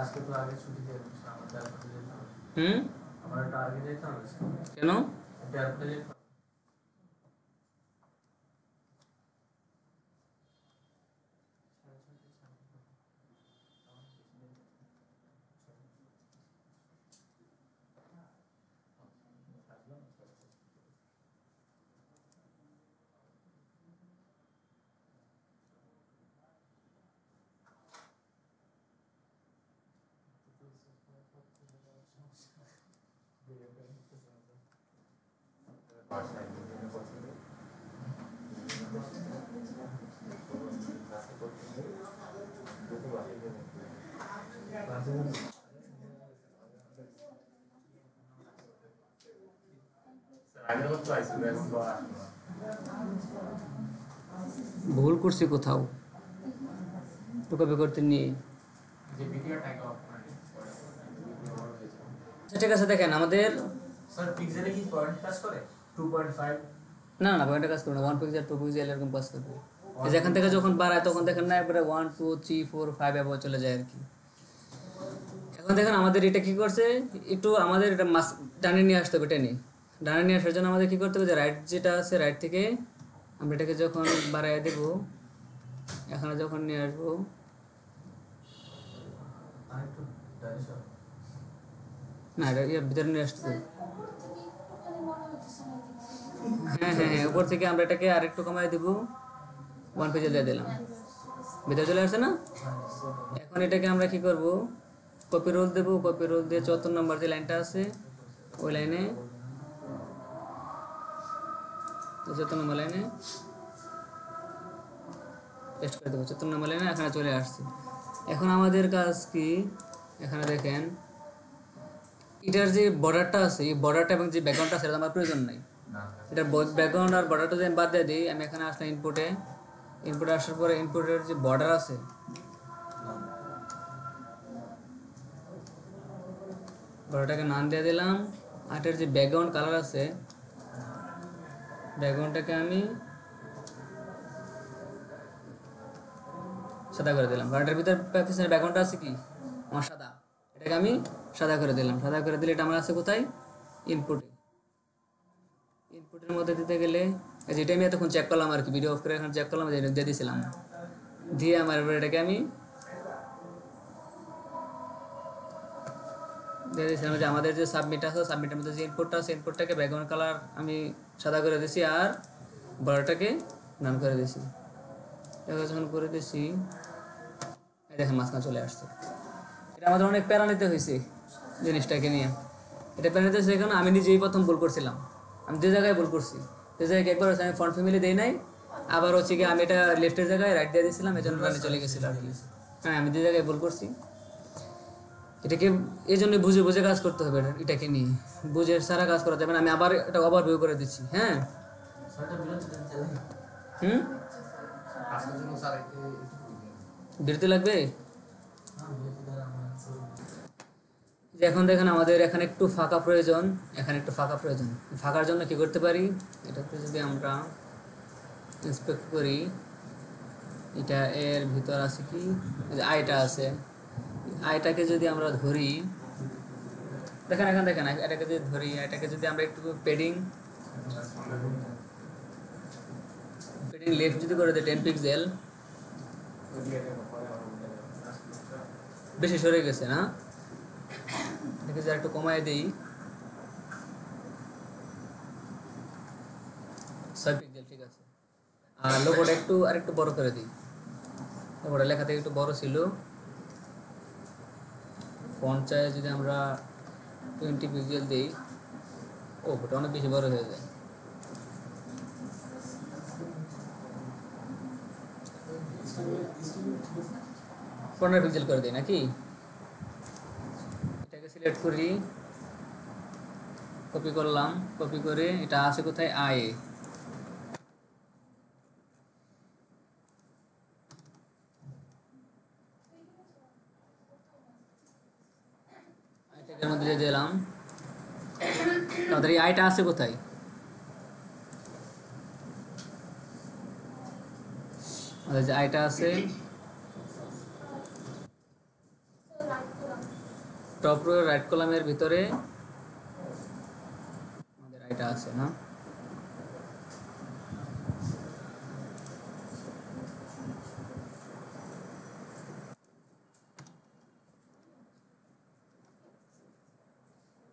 আজকে তো আগে ছুটি দিয়ে দিচ্ছি, আমার এয়ারপোর্টে যেতে হবে। হুম আমার একটু আগে যেতে হবে, কেন এয়ারপোর্টে যেতে হবে। ভুল করছি কোথাও, তো কপি করতে নিয়ে। যে ভিডিওটা অফ করে আচ্ছা ঠিক আছে, দেখেন আমাদের স্যার পিক্সেলে কি পয়েন্ট পাস করে 2.5? না না পয়েন্টে কাজ করবে না, 1 পিক্সেল 2 পিক্সেল এরকম পাস করবে। এই যেখান থেকে যখন বাড়ায় তখন দেখেন না একবারে 1 2 3 4 5 এভাবে চলে যায় আর কি। এখন দেখেন আমাদের এটা কি করছে, একটু আমাদের এটা মাস টানে নিয়ে আসতে হবে, টেনে ডানে নিয়ে আসার জন্য আমাদের কি করতে হবে, যে রাইট যেটা আছে রাইট থেকে আমরা এটাকে যখন বাড়ায় দেব, এখানে যখন নিয়ে আসবো, আরেকটু ডানে সর। না এটা ইয়ে ভিতরে নিয়ে আসতে হবে। উপর থেকে একটুখানি মনে হচ্ছে না হ্যাঁ হ্যাঁ হ্যাঁ, উপর থেকে আমরা এটাকে আরেকটু কমায় দেবো, 1 পিক্সেল দিয়ে দিলাম, ভিতরে চলে আসছে না। এখন এটাকে আমরা কি করব, কপি রোল দেবো, কপি রোল দিয়ে 74 নম্বর যে লাইনটা আছে ওই লাইনে, 74 নম্বর লাইনে পেস্ট করে দেবো, 74 নম্বর লাইনে এখানে চলে আসছে। এখন আমাদের কাজ কি, এখানে দেখেন এটার যে বর্ডারটা আছে, এই বর্ডারটা এবং যে ব্যাকগ্রাউন্ডটা আছে সেটা আমার প্রয়োজন নাই। এটার ব্যাকগ্রাউন্ড আর বর্ডারটা যদি আমি বাদ দিয়ে দিই, আমি এখানে আসলাম ইনপুটে, ইনপুটে আসার পরে ইনপুটের যে বর্ডার আছে, বর্ডারটাকে নাম দিয়ে দিলাম, আর এটার যে ব্যাকগ্রাউন্ড কালার আছে, ব্যাকগ্রাউন্ডটাকে আমি সাদা করে দিলাম, কারণ এটার ভিতরে পিছনের ব্যাকগ্রাউন্ডটা আছে কি আমার সাদা, এটাকে আমি সাদা করে দিলাম। সাদা করে দিলে এটা আমার আছে কোথায়, ইনপুটে। ইনপুটের মধ্যে দিতে গেলে যেটা আমি এতক্ষণ চেক করলাম আর কি, ভিডিও অফ করে এখন চেক করলাম, যে দিয়ে দিয়েছিলাম, দিয়ে আমার এবার এটাকে আমি দিয়ে দিয়েছিলাম যে আমাদের যে সাবমিট আছে, সাবমিটের মধ্যে যে ইনপুটটা আছে, ইনপুটটাকে ব্যাকগ্রাউন্ড কালার আমি সাদা করে দিয়েছি, আর বর্ডারটাকে নান করে দিয়েছি। এটা যখন করে দিয়েছি, দেখেন মাঝখানে চলে আসছে। এটা আমাদের অনেক প্যারা নিতে হয়েছে জিনিসটাকে নিয়ে। এটা প্যারা নিতে হয়েছে কারণ আমি নিজেই প্রথম ভুল করছিলাম, আমি যে জায়গায় ভুল করছি, যে জায়গায় একবার হচ্ছে আমি ফ্রন্ট ফ্যামিলি দেই নাই, আবার হচ্ছে কি আমি এটা লেফটের জায়গায় রাইট দিয়ে দিয়েছিলাম, এই জন্য রানে চলে গেছিল আর কি। হ্যাঁ আমি যে জায়গায় ভুল করছি, এটাকে এই জন্য বুঝে বুঝে কাজ করতে হবে, এটাকে নিয়ে বুঝে সারা কাজ করা যাবে না। আমি আবার এটা ওভারভিউ করে দিচ্ছি। হ্যাঁ স্যারটা বিরতি দিতে চাই। হুম আজকের জন্য স্যার একটু বিরতি লাগবে। বিরতি দেওয়া আমার যে এখন দেখেন আমাদের এখানে একটু ফাঁকা প্রয়োজন, এখানে একটু ফাঁকা প্রয়োজন। ফাঁকার জন্য কি করতে পারি, এটাতে যদি আমরা ইন্সপেক্ট করি, এটা এর ভিতর আছে কি, যে আইটা আছে, আইটাকে যদি আমরা ধরি, দেখেন এখন দেখেন এটাকে যদি ধরি, এটাকে যদি আমরা একটু পেডিং লেফট যদি করে দিই 10 পিক্সেল, বেশি সরে গেছে না, এটাকে যদি একটু কমায় দিই 6 পিক্সেল, ঠিক আছে। আর লোগোটা একটু আরেকটু বড় করে দিই, লোগোটা লেখা থেকে একটু বড় ছিল, ফন্ট চাই যদি আমরা 20 পিক্সেল দিই, ও ওটা অনেক বেশি বড় হয়ে যায়। 15 পিক্সেল করে দিই নাকি? এটাকে সিলেক্ট করি, কপি করলাম, কপি করে এটা আছে কোথায়, আই এটার মধ্যে দিয়ে দিলাম। তাদের এই আইটা আছে কোথায়, আমাদের যে আইটা আছে টপ রো রাইট কলামের ভিতরে আমাদের আইটা আছে না?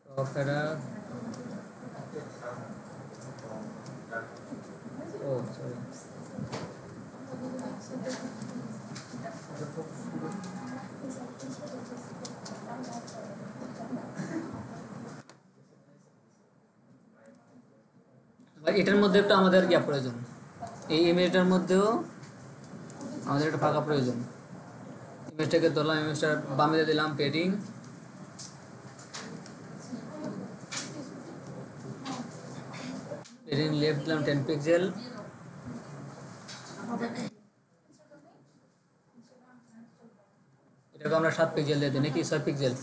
টপ হেডার, ও সরি, এটার মধ্যে একটা আমাদের কি প্রয়োজন, এই ইমেজটার মধ্যেও আমাদের একটা ফাঁকা প্রয়োজন। ইমেজটাকে ধরলাম, ইমেজটা বামে দিয়ে দিলাম পেডিং, পেডিং লেফট দিলাম 10 পিক্সেল, এটাকে আমরা 7 পিক্সেল দিয়ে দিই নাকি 6 পিক্সেল?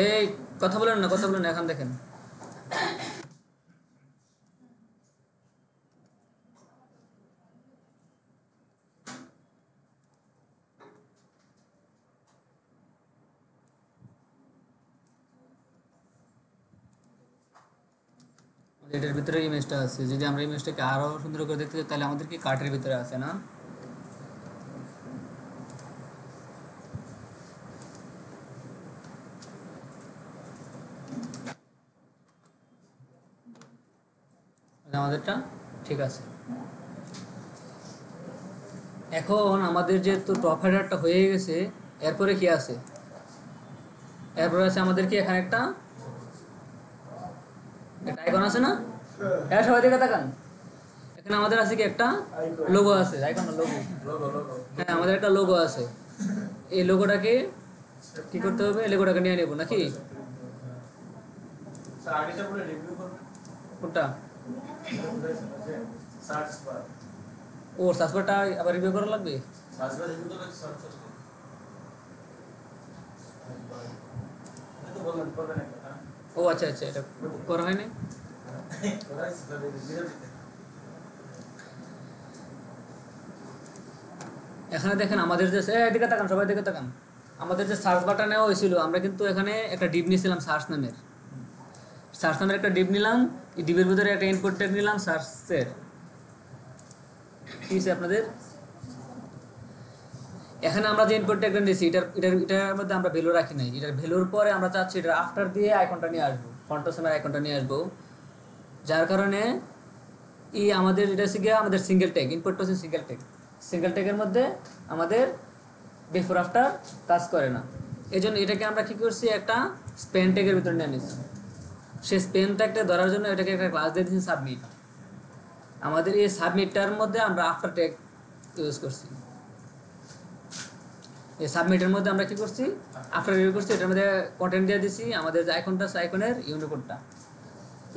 এই কথা বলেন না, কথা বলেন না, এখন দেখেন এটার ভিতরে ইমেজটা আছে। যদি আমরা ইমেজটাকে আরো সুন্দর করে দেখতে চাই তাহলে আমাদের কি কার্টের ভিতরে আছে না? আমাদেরটা ঠিক আছে। এখন আমাদের যেহেতু টপ হেডারটা হয়ে গেছে, এরপরে কি আছে, এরপরে আছে আমাদের কি এখানে একটা আইকন আছে না? হ্যাঁ সবাই দিকে তাকান, এখানে আমাদের আছে কি একটা লোগো আছে, আইকন লোগো, হ্যাঁ আমাদের একটা লোগো আছে। এই লোগোটাকে কি করতে হবে, লোগোটাকে নিয়ে নেব নাকি? স্যার আগেটা পুরো রিভিউ করবেন কোনটা? সার্চ বার, ও সার্চ বারটা আবার রিভিউ করা লাগবে। সার্চ বার রিভিউ করলে সার্চ করতে এটা তো বললেন করবেন একটা। ও আচ্ছা আচ্ছা, এটা করা হয়নি। এখানে দেখেন আমাদের যে এদিকে তাকান, সবাই দিকে তাকান, আমাদের যে সার্চ বাটন নেওয়া হয়েছিল, আমরা কিন্তু এখানে একটা ডিপ নিয়েছিলাম, সার্চ নামের একটা ডিপ নিলাম। এই ডিপের ভিতরে একটা ইনপুট ট্যাগ নিলাম সার্চের। কি আছে আপনাদের এখানে আমরা যে ইনপুট ট্যাগটা নিয়েছি, এটার মধ্যে আমরা ভ্যালু রাখি নাই। এটার ভ্যালুর পরে আমরা চাচ্ছি এটা আফটার দিয়ে আইকনটা নিয়ে আসবো, ফন্টসমের আইকনটা নিয়ে আসবো। যার কারণে আমাদের এটা শিখে আমাদের সিঙ্গেল ট্যাগ, ইনপুটটা হচ্ছে সিঙ্গেল ট্যাগের মধ্যে আমাদের বিফোর আফটার কাজ করে না। এই জন্য এটাকে আমরা কি করছি, একটা স্পেন ট্যাগের ভিতরে নিয়ে নিচ্ছি। সেই স্পেন ট্যাগটা ধরার জন্য এটাকে একটা ক্লাস দিয়ে দিচ্ছি সাবমিট। আমাদের এই সাবমিটটার মধ্যে আমরা আফটার ট্যাগ ইউজ করছি। এই সাবমিটের মধ্যে আমরা কি করছি, আফটার ইউজ করছি। এটার মধ্যে কন্টেন্ট দিয়ে দিছি আমাদের যে আইকনটা আছে, আইকনের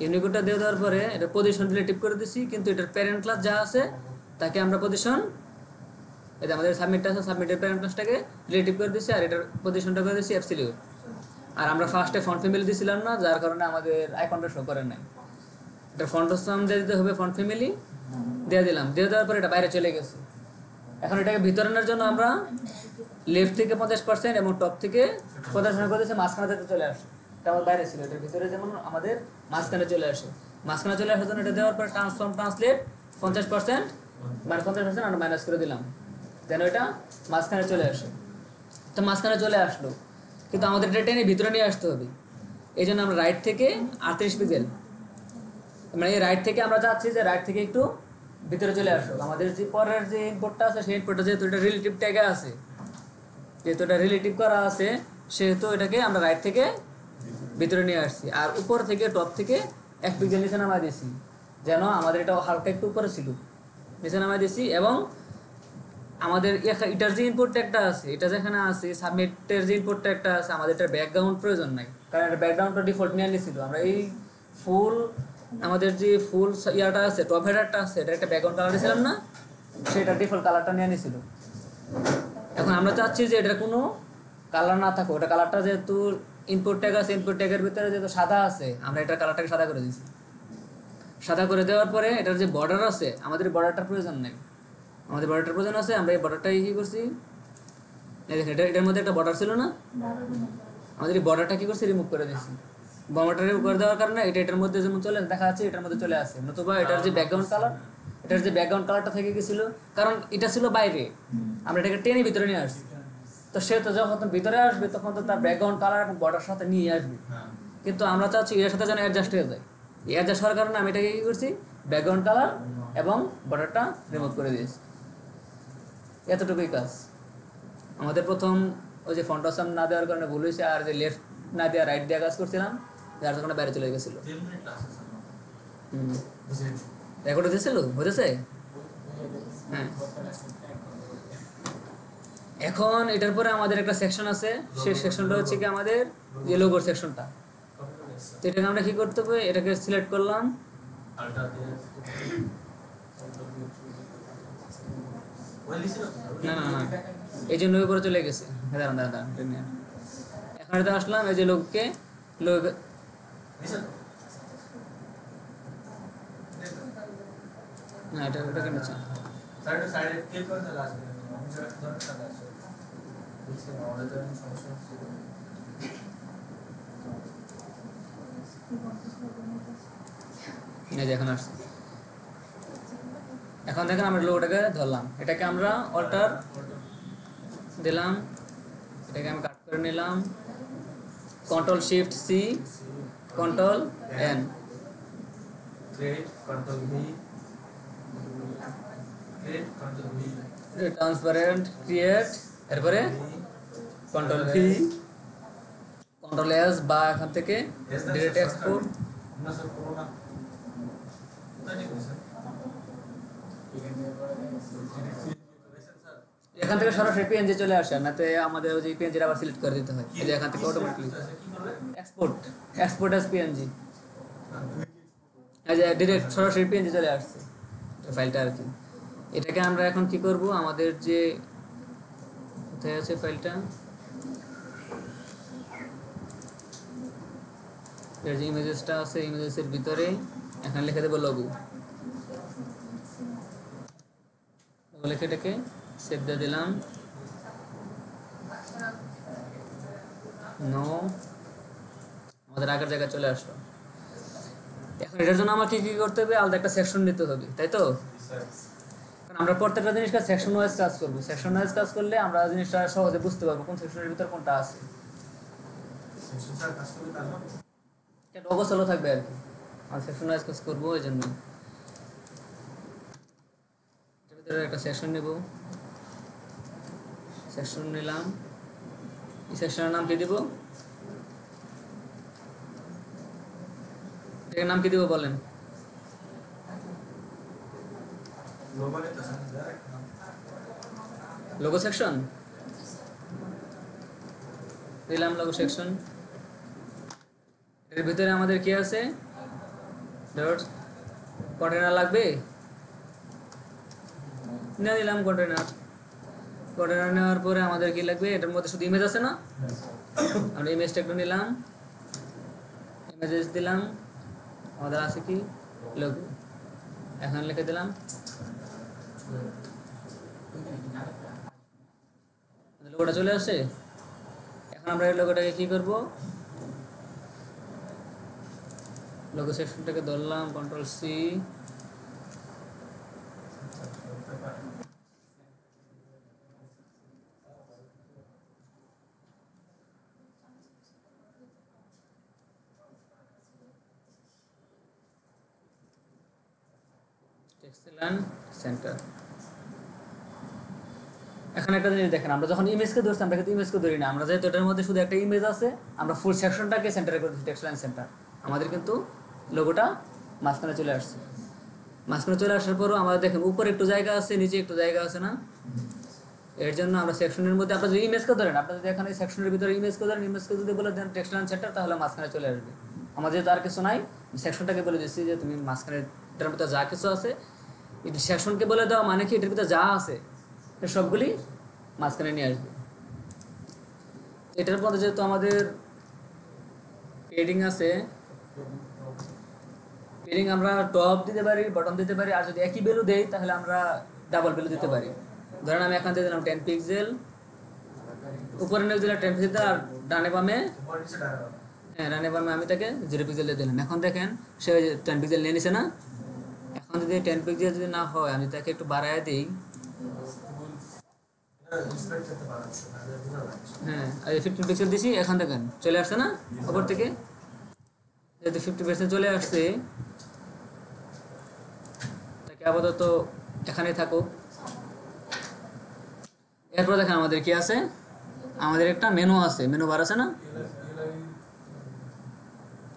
ইউনিকোডটা দিয়ে দেওয়ার পরে এটা পজিশন রিলেটিভ করে দিছি। কিন্তু এটার প্যারেন্ট ক্লাস যা আছে তাকে আমরা পজিশন, এটা আমাদের সাবমিটটা আছে, সাবমিটের প্যারেন্ট ক্লাসটাকে রিলেটিভ করে দিছি, আর এটার পজিশনটা করে দিছি অ্যাবসলিউট। আর আমরা ফার্স্টে ফন্ট ফ্যামিলি দিছিলাম না, যার কারণে আমাদের আইকনটা শো করে নাই। এটা ফন্টের নাম দিয়ে দিতে হবে, ফন্ট ফ্যামিলি দিয়ে দিলাম। দিয়ে দেওয়ার পরে এটা বাইরে চলে গেছে। এখন এটাকে ভিতরে আনার জন্য আমরা লেফট থেকে 50% এবং টপ থেকে 50% করে দিয়েছি, মাঝখানে যাতে চলে আসে। এটা আমার বাইরে ছিল, এটার ভিতরে যেমন আমাদের মাঝখানে চলে আসে। মাঝখানে চলে আসার জন্য এটা দেওয়ার পর ট্রান্সলেট 50%, মানে 50% আমরা মাইনাস করে দিলাম যেন এটা মাঝখানে চলে আসে। তো মাঝখানে চলে আসলো, কিন্তু আমাদের এটা টেনে ভিতরে নিয়ে আসতে হবে। এই জন্য আমরা রাইট থেকে 38 পিক্সেল, মানে এই রাইট থেকে আমরা চাচ্ছি যে রাইট থেকে একটু ভিতরে চলে আসুক। আমাদের যে পরের যে ইনপুটটা আছে সেই ইনপুটটা যেহেতু এটা রিলেটিভ ট্যাগে আছে, যেহেতু এটা রিলেটিভ করা আছে, সেহেতু এটাকে আমরা রাইট থেকে ভিতরে নিয়ে আসছি। আর উপর থেকে টপ থেকে 1 পিক্সেল নিচে নামাই দিয়েছি। যেন আমাদের এটা হালকা একটু উপরে ছিল, নিচে নামাই দিয়েছি। এবং আমাদের এটার যে ইনপুট ট্যাগটা আছে, এটা যেখানে আছে সাবমিটের যে ইনপুট ট্যাগটা আছে, আমাদের এটার ব্যাকগ্রাউন্ড প্রয়োজন নাই, কারণ এটা ব্যাকগ্রাউন্ডটা ডিফল্ট নিয়ে নিয়েছিল। আমরা এই ফুল আমাদের যে ফুল ইয়াটা আছে, টপ হেডারটা আছে, এটা একটা ব্যাকগ্রাউন্ড কালার দিয়েছিলাম না, সেটা ডিফল্ট কালারটা নিয়ে নিয়েছিল। এখন আমরা চাচ্ছি যে এটার কোনো কালার না থাকুক, ওটা কালারটা যেহেতু ইনপুট ট্যাগ আছে, ইনপুট ট্যাগের ভিতরে যেহেতু সাদা আছে, আমরা এটার কালারটাকে সাদা করে দিয়েছি। সাদা করে দেওয়ার পরে এটার যে বর্ডার আছে, আমাদের বর্ডারটার প্রয়োজন নেই, আমাদের বর্ডারটার প্রয়োজন আছে। আমরা এই বর্ডারটাই কী করছি, এই দেখেন এটার মধ্যে একটা বর্ডার ছিল না, আমাদের এই বর্ডারটা কী করছি, রিমুভ করে দিয়েছি। বর্ডারটা রিমুভ করে দেওয়ার কারণে এটার মধ্যে যেমন চলে দেখা যাচ্ছে, এটার মধ্যে চলে আসে। নতুবা এটার যে ব্যাকগ্রাউন্ড কালার, এটার যে ব্যাকগ্রাউন্ড কালারটা থেকে গেছিলো, কারণ এটা ছিল বাইরে, আমরা এটাকে টেনে ভিতরে নিয়ে আসছি। তো সে তো যখন ভিতরে আসবে তখন তো তার ব্যাকগ্রাউন্ড কালার এবং বর্ডার সাথে নিয়ে আসবে, কিন্তু আমরা চাচ্ছি এর সাথে যেন অ্যাডজাস্ট হয়ে যায়। এই অ্যাডজাস্ট হওয়ার কারণে আমি এটাকে কী করছি, ব্যাকগ্রাউন্ড কালার এবং বর্ডারটা রিমুভ করে দিয়েছি। এতটুকুই কাজ। আমাদের প্রথম ওই যে ফন্ট অপশন না দেওয়ার কারণে ভুল হয়েছে, আর যে লেফট না দেওয়া রাইট দেওয়া কাজ করছিলাম, যার কারণে বাইরে চলে গেছিলো। রেকর্ড হতেছিল, হতেছে। হ্যাঁ, এখন এটার পরে আমাদের একটা সেকশন আছে, সেই সেকশনটা হচ্ছে কি আমাদের যে লোগোর সেকশনটা। তো এটাকে আমরা কি করতে হবে, এটাকে সিলেক্ট করলাম, না না না এই জন্য উপরে চলে গেছে। দাঁড়ান দাঁড়ান দাঁড়ান, এখন এটা আসলাম, এই যে লোককে লোক না, এটা ওটা কেন আছে, সাইডে ক্লিক করে তাহলে আসবে। সাদা আসবে, বুঝছি না, ওটা তো সমস্যা হচ্ছে। এই যে এখন আসছে। এখন দেখেন আমরা লোগোটাকে ধরলাম, এটাকে আমরা অল্টার দিলাম, এটাকে আমি কাট করে নিলাম, control shift C, control N, create control V, create control V, transparent create, এরপরে কন্ট্রোল ভি, কন্ট্রোল এস, বা এখান থেকে ডিরেক্ট এক্সপোর্ট। না স্যার করোনা কোথায় নিয়ে স্যার, এখান থেকে সরাসরি পিএনজি চলে আসে, না তো আমাদের ওই যে পিএনজিটা আবার সিলেক্ট করে দিতে হয়। এই যে এখান থেকে অটোমেটিকলি কি করবে, এক্সপোর্ট, এক্সপোর্ট অ্যাজ পিএনজি, এই যে ডিরেক্ট সরাসরি পিএনজি চলে আসছে ফাইলটা আর কি। এটাকে আমরা এখন কি করব, আমাদের যে কোথায় আছে ফাইলটা, এর যে ইমেজেসটা আছে, ইমেজেসের ভিতরে এখানে লিখে দেবো লোগো, লিখে এটাকে সেভ দিয়ে দিলাম, নো, আমাদের আগের জায়গায় চলে আসলো। এখন এটার জন্য আমার কি কি করতে হবে, আলাদা একটা সেকশন নিতে হবে, তাই তো? কারণ আমরা প্রত্যেকটা জিনিসটা সেকশন ওয়াইজ কাজ করবো, সেকশন ওয়াইজ কাজ করলে আমরা জিনিসটা সহজে বুঝতে পারবো কোন সেকশনের ভিতর কোনটা আছে, সেকশন স্যার কাজ করবে তাহলে এটা অগোছালো থাকবে আর কি। আর সেকশন ওয়াইজ কাজ করবো, এই জন্য এটার ভিতরে একটা সেকশন নেব, সেকশন নিলাম, এই সেকশনের নাম কি দিব, এটার নাম কি দিব বলেন? গ্লোবালে তো স্যার লোগো সেকশন দিলাম, লোগো সেকশন। এর ভিতরে আমাদের কি আছে, ডট কন্টেনার লাগবে, নিয়ে নিলাম কন্টেনার। কন্টেনার নেওয়ার পরে আমাদের কি লাগবে, এটার মধ্যে শুধু ইমেজ আছে না, আমরা ইমেজটা একটু নিলাম, ইমেজেস দিলাম, আমাদের আছে কি লোগো, এখন লিখে দিলাম লোগোটা চলে আসে। এখন আমরা এই লোগোটাকে কি করব, লোগো সেকশনটাকে ধরলাম, কন্ট্রোল সি, টেক্সট সেন্টার। এখন একটা জিনিস দেখেন, আমরা যখন ইমেজকে ধরছি, আমরা কিন্তু ইমেজকে ধরি না, আমরা যেহেতু এটার মধ্যে শুধু একটা ইমেজ আছে, আমরা ফুল সেকশনটাকে সেন্টারে করে দিচ্ছি, টেক্সট লাইন সেন্টার। আমাদের কিন্তু লোগোটা মাঝখানে চলে আসছে। মাঝখানে চলে আসার পরও আমরা দেখেন উপরে একটু জায়গা আছে, নিচে একটু জায়গা আছে না? এর জন্য আমরা সেকশনের মধ্যে আপনারা যদি ইমেজকে ধরেন, আপনারা যদি এখানে সেকশনের ভিতরে ইমেজকে ধরেন, ইমেজকে যদি বলে দেন টেক্সটাইল সেন্টার, তাহলে মাঝখানে চলে আসবে। আমাদের যেহেতু আর কিছু নাই, সেকশনটাকে বলে দিচ্ছি যে তুমি মাঝখানে এটার ভিতরে যা কিছু আছে, এই সেকশনকে বলে দেওয়া মানে কি এটার ভিতরে যা আছে সবগুলি মাঝখানে নিয়ে আসবে। এটার পরে যেহেতু আমাদের পেডিং আছে, পেডিং আমরা টপ দিতে পারি, বটম দিতে পারি, আর যদি একই ভ্যালু দেই তাহলে আমরা ডাবল ভ্যালু দিতে পারি। ধরেন আমি এখান থেকে দিলাম 10 পিক্সেল, উপরে নিয়ে দিলাম 10 পিক্সেল, আর ডানে বামে হ্যাঁ ডানে বামে আমি তাকে 0 পিক্সেল দিয়ে দিলাম। এখন দেখেন সে 10 পিক্সেল নিয়ে নিছে না? এখন যদি 10 পিক্সেল যদি না হয়, আমি তাকে একটু বাড়ায় দিই, হ্যাঁ 15 পিক্সেল দিছি, এখন দেখেন চলে আসছে না উপর থেকে? যেহেতু 50% চলে আসছে, তাকে আপাতত এখানেই থাকুক। এরপর দেখেন আমাদের কি আছে, আমাদের একটা মেনু আছে, মেনু বার আছে না?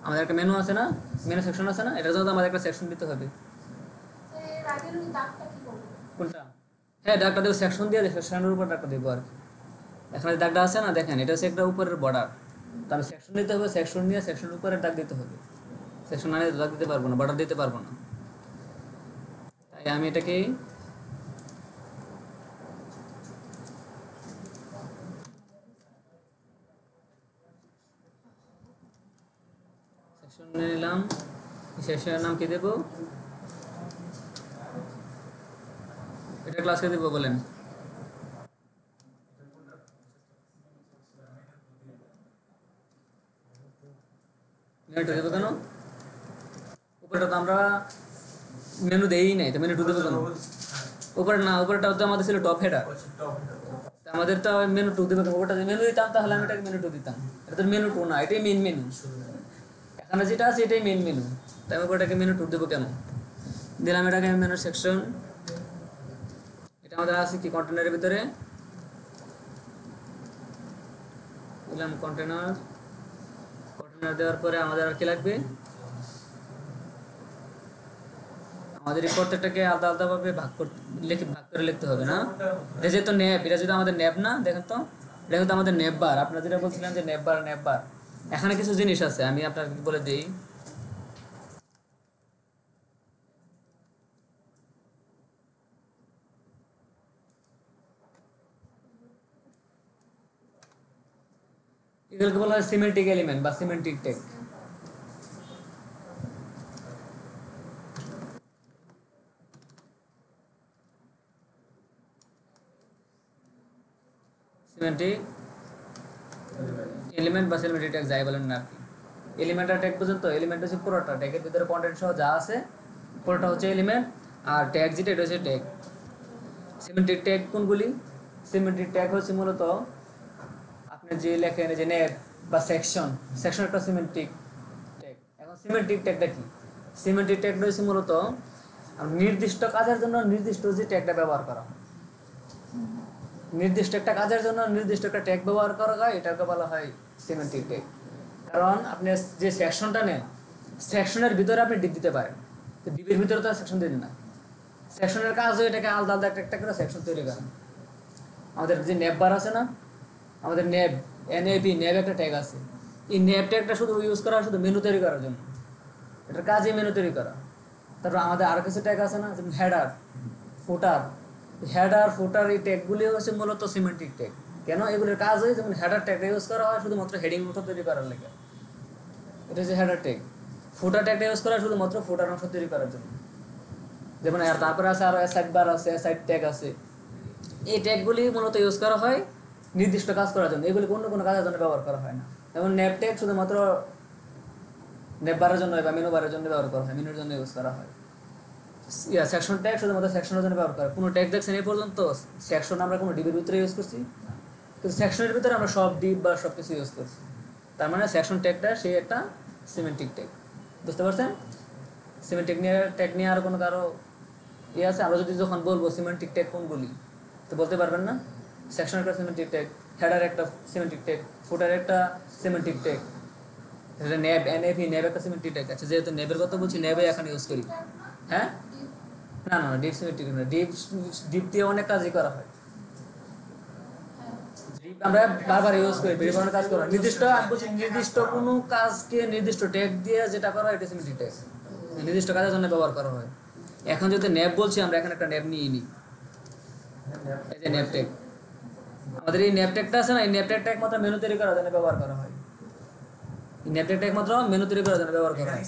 আমাদের একটা মেনু আছে না, মেনু সেকশন আছে না? এটার জন্য আমাদের একটা সেকশন দিতে হবে। এর আগের ওই দাগটা কি করব? কোনটা? হ্যাঁ দাগটা দেবো, সেকশন দিয়ে সেকশনের উপর দাগটা দেবো আর কি। এখানে দাগটা আছে না, দেখেন এটা হচ্ছে একটা উপরের বর্ডার, তো আমি সেকশন দিতে হবে, সেকশন নিয়ে সেকশনের উপরে দাগ দিতে হবে। সেকশন না নিয়ে দাগ দিতে পারবো না, বর্ডার দিতে পারবো না। তাই আমি এটাকে সেকশন নিয়ে নিলাম। সেকশনের নাম কি দেবো? এটা ক্লাসকে দেবো বলেন। মেনুটা দেবো কেন? উপরটা তো আমরা মেনু দেই নাই, তো মেনু টু দেবো কেন? উপরে না, উপরেটা তো আমাদের ছিল টপ হেডার, আমাদের তো মেনু টু দেবো কেন? উপরটা মেনু দিতাম তাহলে আমি এটাকে মেনু টু দিতাম। এটা তো মেনু টু না, এটাই মেন মেনু। এখানে যেটা আছে এটাই মেন মেনু, তাই আমি ওটাকে মেনু টু দেবো কেন? দিলাম এটাকে মেনু সেকশন। এটা আমাদের আছে কি কন্টেনারের ভিতরে, দিলাম কন্টেনার। কন্টেনার দেওয়ার পরে আমাদের আর কি লাগবে? আমাদের এই প্রত্যেকটাকে আলাদা আলাদাভাবে ভাগ করে লিখতে হবে না? এটা যেহেতু ন্যাপ, এটা যদি আমাদের ন্যাপ না, দেখেন তো এটা কিন্তু আমাদের ন্যাপ বার। আপনারা যেটা বলছিলেন যে ন্যাপ বার, এখানে কিছু জিনিস আছে, আমি আপনাকে বলে দিই। এগুলোকে বলা হয় সিমেন্টিক এলিমেন্ট বা সিমেন্টিক ট্যাগ। সিমেন্টিক এলিমেন্ট বা সিমেন্টিক ট্যাগ যাই বলেন না আর কি। এলিমেন্ট আর ট্যাগ পর্যন্ত, এলিমেন্ট হচ্ছে পুরোটা, ট্যাগের ভিতরে কন্টেন্ট সহ যা আছে পুরোটা হচ্ছে এলিমেন্ট, আর ট্যাগ যেটা এটা হচ্ছে ট্যাগ। সিমেন্টিক ট্যাগ কোনগুলি? সিমেন্টিক ট্যাগ হচ্ছে মূলত আপনি যে লেখেন যে নেট বা সেকশন, সেকশন একটা সিমেন্টিক ট্যাগ। এখন সিমেন্টিক ট্যাগটা কি? সিমেন্টিক ট্যাগটা হচ্ছে মূলত নির্দিষ্ট কাজের জন্য নির্দিষ্ট যে ট্যাগটা ব্যবহার করা হয়, নির্দিষ্ট একটা কাজের জন্য নির্দিষ্ট একটা ট্যাগ ব্যবহার করা হয়, এটাকে বলা হয় সিমেন্টিক ট্যাগ। কারণ আপনি যে সেকশনটা নেন, সেকশনের ভিতরে আপনি ডিপ দিতে পারেন, তো ডিপের ভিতরে তো সেকশন দিন না। সেকশনের কাজ হয় এটাকে আলাদা আলাদা একটা একটা করে সেকশন তৈরি করেন। আমাদের যে ন্যাপ বার আছে না, আমাদের ন্যাপ এনএবি ন্যাপ একটা ট্যাগ আছে। এই ন্যাপ ট্যাগটা শুধু ইউজ করা হয় শুধু মেনু তৈরি করার জন্য, এটার কাজই মেনু তৈরি করা। তারপর আমাদের আরও কিছু ট্যাগ আছে না, যেমন হেডার, ফুটার। হেডার ফুটার এই ট্যাগগুলি হচ্ছে মূলত সিমেন্টিক ট্যাগ। কেন? এগুলির কাজ হয় যেমন হেডার ট্যাগটা ইউজ করা হয় শুধুমাত্র হেডিং মতো তৈরি করার লেগে, এটা হচ্ছে হেডার ট্যাগ। ফুটার ট্যাগটা ইউজ করা হয় শুধুমাত্র ফুটার অংশ তৈরি করার জন্য। যেমন আর তারপরে আছে আরও সাইড বার আছে, সাইড ট্যাগ আছে। এই ট্যাগগুলি মূলত ইউজ করা হয় নির্দিষ্ট কাজ করার জন্য, এগুলি অন্য কোনো কাজের জন্য ব্যবহার করা হয় না। যেমন ন্যাপ ট্যাগ শুধুমাত্র ন্যাপ বারের জন্য বা মেনু বারের জন্য ব্যবহার করা হয়, মেনুর জন্য ইউজ করা হয়। সেকশন ট্যাগ শুধুমাত্র সেকশনের জন্য ব্যবহার করা হয়। কোনো ট্যাগ দেখছেন এই পর্যন্ত সেকশন আমরা কোনো ডিবের ভিতরে ইউজ করছি, কিন্তু সেকশনের ভিতরে আমরা সব ডিপ বা সব কিছু ইউজ করছি। তার মানে সেকশন ট্যাগটা সেই একটা সিমেন্টিক ট্যাগ। বুঝতে পারছেন? সিমেন্টিক ট্যাগ নিয়ে আর কোনো কারো আছে? আমরা যদি যখন বলবো সিমেন্টিক ট্যাগ কোনগুলি, তো বলতে পারবেন না? সেকশন একটা সিমেন্টিক ট্যাগ, হেডার একটা সিমেন্টিক ট্যাগ, ফুটার একটা সিমেন্টিক ট্যাগ, এটা ন্যাব এনএভি ন্যাব একটা সিমেন্টিক ট্যাগ আছে। যেহেতু ন্যাবের কথা বলছি, ন্যাবে এখন ইউজ করি। হ্যাঁ না না ডিপ সিমেট্রিক না, ডিপ দিয়ে অনেক কাজই করা হয়। ডিপ আমরা বারবার ইউজ করি, বিভিন্ন কাজ করা নির্দিষ্ট, আমি বলছি নির্দিষ্ট কোনো কাজকে নির্দিষ্ট ট্যাগ দিয়ে যেটা করা হয় এটা সিমেট্রিক ট্যাগ, নির্দিষ্ট কাজের জন্য ব্যবহার করা হয়। এখন যদি ন্যাপ বলছি আমরা এখানে একটা ন্যাপ নিয়ে নিই, এই যে ন্যাপ ট্যাগ, আমাদের এই ন্যাপ ট্যাগটা আছে না, এই ন্যাপ ট্যাগটা একমাত্র মেনু তৈরি করার জন্য ব্যবহার করা হয়। এই ন্যাপ ট্যাগটা একমাত্র মেনু তৈরি করার জন্য ব্যবহার করা হয়।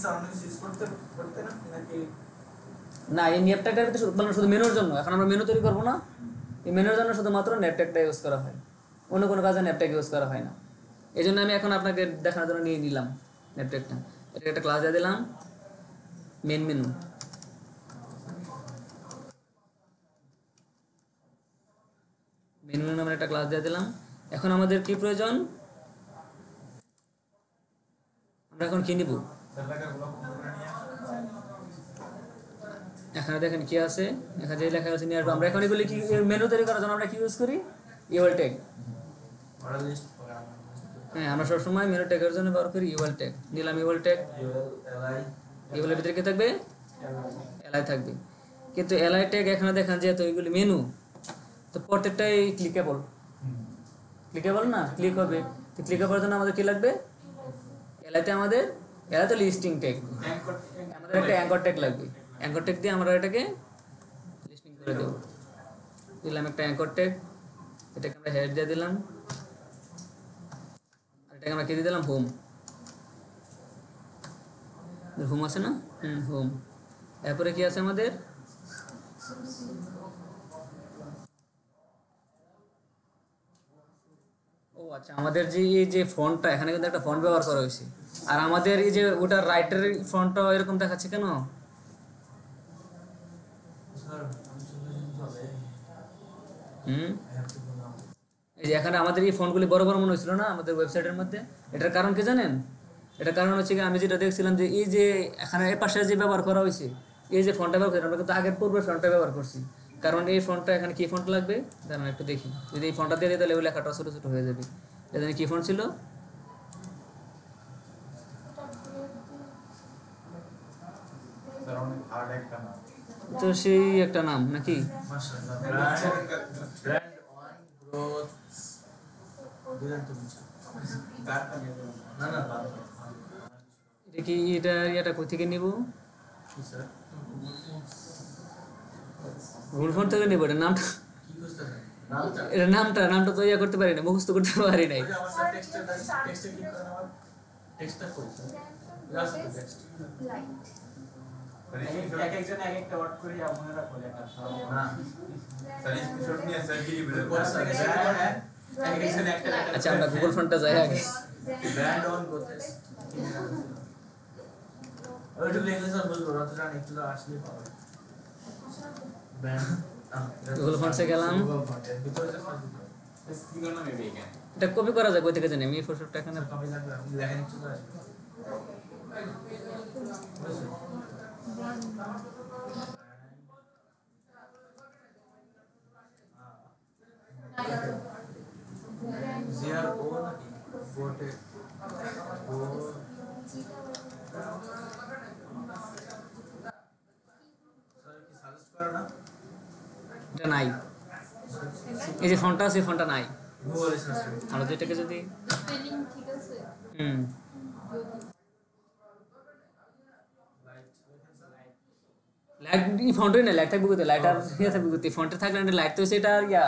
না এই ন্যাপ ট্যাগটা মানে শুধু মেনুর জন্য, এখন আমরা মেনু তৈরি করবো না, এই মেনুর জন্য শুধুমাত্র ন্যাপ ট্যাগটা ইউজ করা হয়, অন্য কোনো কাজে ন্যাপ ট্যাগ ইউজ করা হয় না। এই জন্য আমি এখন আপনাকে দেখানোর জন্য নিয়ে নিলাম ন্যাপ ট্যাগটা। এটা একটা ক্লাস দিয়ে দিলাম মেন মেনু, মেনু নামের একটা ক্লাস দিয়ে দিলাম। এখন আমাদের কি প্রয়োজন, আমরা এখন কি নিব, এখানে দেখেন কি আছে, এখানে যে লেখা আছে নিয়ে আসবো। আমরা এখন এগুলি কি মেনু তৈরি করার জন্য আমরা কি ইউজ করি, ইউএল ট্যাগ। হ্যাঁ আমরা সবসময় মেনু ট্যাগের জন্য ব্যবহার করি ইউএল ট্যাগ। নিলাম ইউএল ট্যাগ, ইউএল এর ভিতরে কি থাকবে, এলআই থাকবে। কিন্তু এলআই ট্যাগ এখানে দেখেন যেহেতু এগুলি মেনু, তো প্রত্যেকটাই ক্লিকেবল, ক্লিকেবল না, ক্লিক হবে। তো ক্লিক করার জন্য আমাদের কি লাগবে, এলআইতে আমাদের, এলআই তো লিস্টিং ট্যাগ, আমাদের একটা অ্যাঙ্কর ট্যাগ লাগবে। অ্যাঙ্কর ট্যাগ দিয়ে আমরা এটাকে লিস্টিং করে দেব। দিলাম একটা অ্যাঙ্কর ট্যাগ, এটাকে আমরা হেড দিয়ে দিলাম, আর এটাকে আমরা কি দিয়ে দিলাম, হোম। হোম আছে না, হোম। এরপরে কি আছে আমাদের, ও আচ্ছা আমাদের যে এই যে ফন্টটা, এখানে কিন্তু একটা ফন্ট ব্যবহার করা হয়েছে, আর আমাদের এই যে ওটা রাইটের ফন্টটা এরকম দেখাচ্ছে কেন, এই যে এখানে আমাদের এই ফন্টগুলি বড় বড় মনে হয়েছিল না আমাদের ওয়েবসাইটের মধ্যে, এটার কারণ কি জানেন, এটার কারণ হচ্ছে কি আমি যেটা দেখছিলাম যে এই যে এখানে এর পাশে যে ব্যবহার করা হয়েছে, এই যে ফন্টটা ব্যবহার করি আমরা কিন্তু আগের পূর্বের ফন্টটা ব্যবহার করছি, কারণ এই ফন্টটা এখানে কি ফন্ট লাগবে দাঁড়ান একটু দেখি, যদি এই ফন্টটা দিয়ে দিই তাহলে ওই লেখাটা ছোটো ছোটো হয়ে যাবে। এখানে কি ফন্ট ছিল, তো সেই একটা নাম নাকি, এটা কি এটা এটা কোথা থেকে নিব, গুগল ফন্ট থেকে নিব, এটা নামটা, এটা নামটা নামটা তো ইয়া করতে পারি না, মুখস্থ করতে পারি নাই। আচ্ছা আমরা গুগল ফন্টটা যাই আগে, গুগল ফন্টসে গেলাম, এটা কপি করা যায়, কোথা থেকে জানি আমি, ফটোটা এখানে এটা নাই, এই যে ফন্টটা আছে ফন্টটা নাই, আমরা যেটাকে যদি লাইট এই ফন্টই না, লাইট থাকবে কোথায়, লাইট আর ইয়ে থাকবে কোথায়, ফন্টে থাকলে না লাইট তো সেটা ইয়া,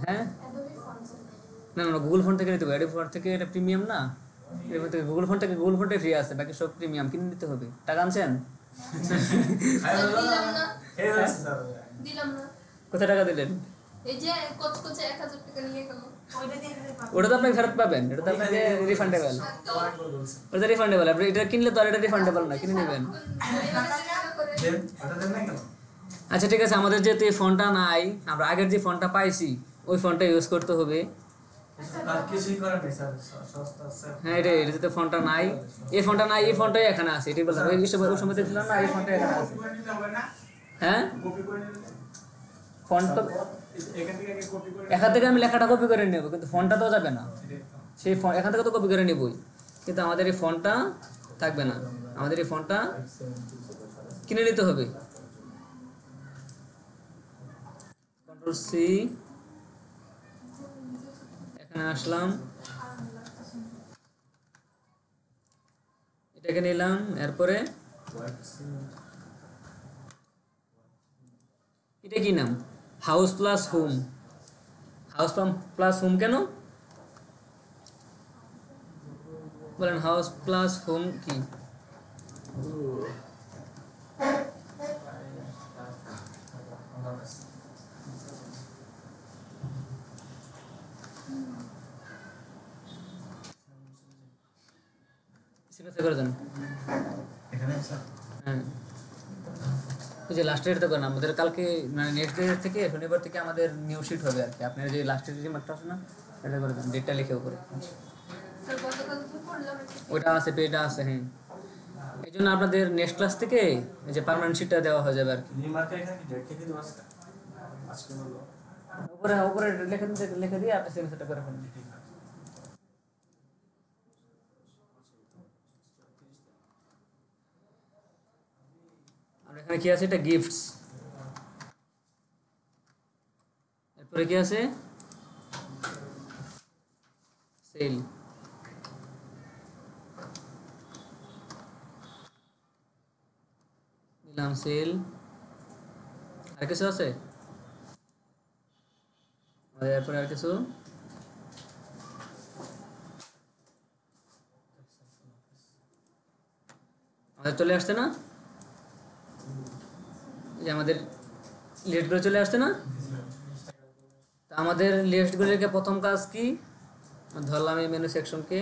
হ্যাঁ না না গুগল ফন্ট থেকে নিতে হবে, অ্যাডোবি ফন্ট থেকে এটা প্রিমিয়াম না, এর মধ্যে গুগল ফন্ট থেকে, গুগল ফন্টে ফ্রি আছে, বাকি সব প্রিমিয়াম, কিনে নিতে হবে, টাকা আনছেন, কোথায় টাকা দিলেন, এই যে কত কত 1000 টাকা নিয়ে গেল, ওটা তো আপনি ফেরত পাবেন, এটা তো আপনাকে রিফান্ডেবল, ওটা রিফান্ডেবল, আপনি এটা কিনলে তো আর এটা রিফান্ডেবল না, কিনে নেবেন। আচ্ছা ঠিক আছে, আমাদের যেহেতু এই ফন্টটা নাই, আমরা আগের যে ফন্টটা পাইছি ওই ফন্টটা ইউজ করতে হবে। হ্যাঁ এটা যেহেতু ফন্টটা নাই, এই ফন্টটা নাই, এই ফন্টটাই এখানে আছে, এটাই বললাম, ওই সময় দেখছিলাম না, এই ফন্টটা এখানে আছে। হ্যাঁ ফন্ট এখান থেকে আমি লেখাটা কপি করে নেব, কিন্তু ফন্টটা তো যাবে না, সেই এখান থেকে তো কপি করে নেবই, কিন্তু আমাদের এই ফন্টটা থাকবে না, আমাদের এই ফন্টটা কিনে নিতে হবে। কন্ট্রোল সি, এখানে আসলাম, এটাকে নিলাম, এরপরে এটা কি নাম, house plus home. House plus home কেন বলেন, হাউস প্লাস হোম কি? সিগনেচার করে দেন। এখানে আছে হ্যাঁ, ওই যে লাস্টের এটা করেন আমাদের কালকে, মানে নেক্সট ডে থেকে শনিবার থেকে আমাদের নিউ শিট হবে আর কি। আপনার যে লাস্টের যে মাত্রা আছে না, এটা করে দেন, ডেটটা লিখে উপরে। স্যার গতকাল কি করলাম ওটা আছে, পেজটা আছে। হ্যাঁ, এই জন্য আপনাদের নেক্সট ক্লাস থেকে এই যে পার্মানেন্ট শিটটা দেওয়া হয়ে যাবে আর কি। নিমার্কে এখানে কি ডেট লিখে দেওয়া আছে আজকে হলো উপরে উপরে লিখে দিয়ে আপনি সিগনেচারটা করে ফেলুন। ঠিক আছে আর এখানে কি আছে, এটা গিফটস, এরপরে কি আছে, সেল। দিলাম সেল। আর কিছু আছে এরপরে, আর কিছু আমাদের চলে আসছে না, এই যে আমাদের লিস্টগুলো চলে আসছে না। তা আমাদের লিস্টগুলিকে প্রথম কাজ কি, ধরলাম এই মেনু সেকশনকে,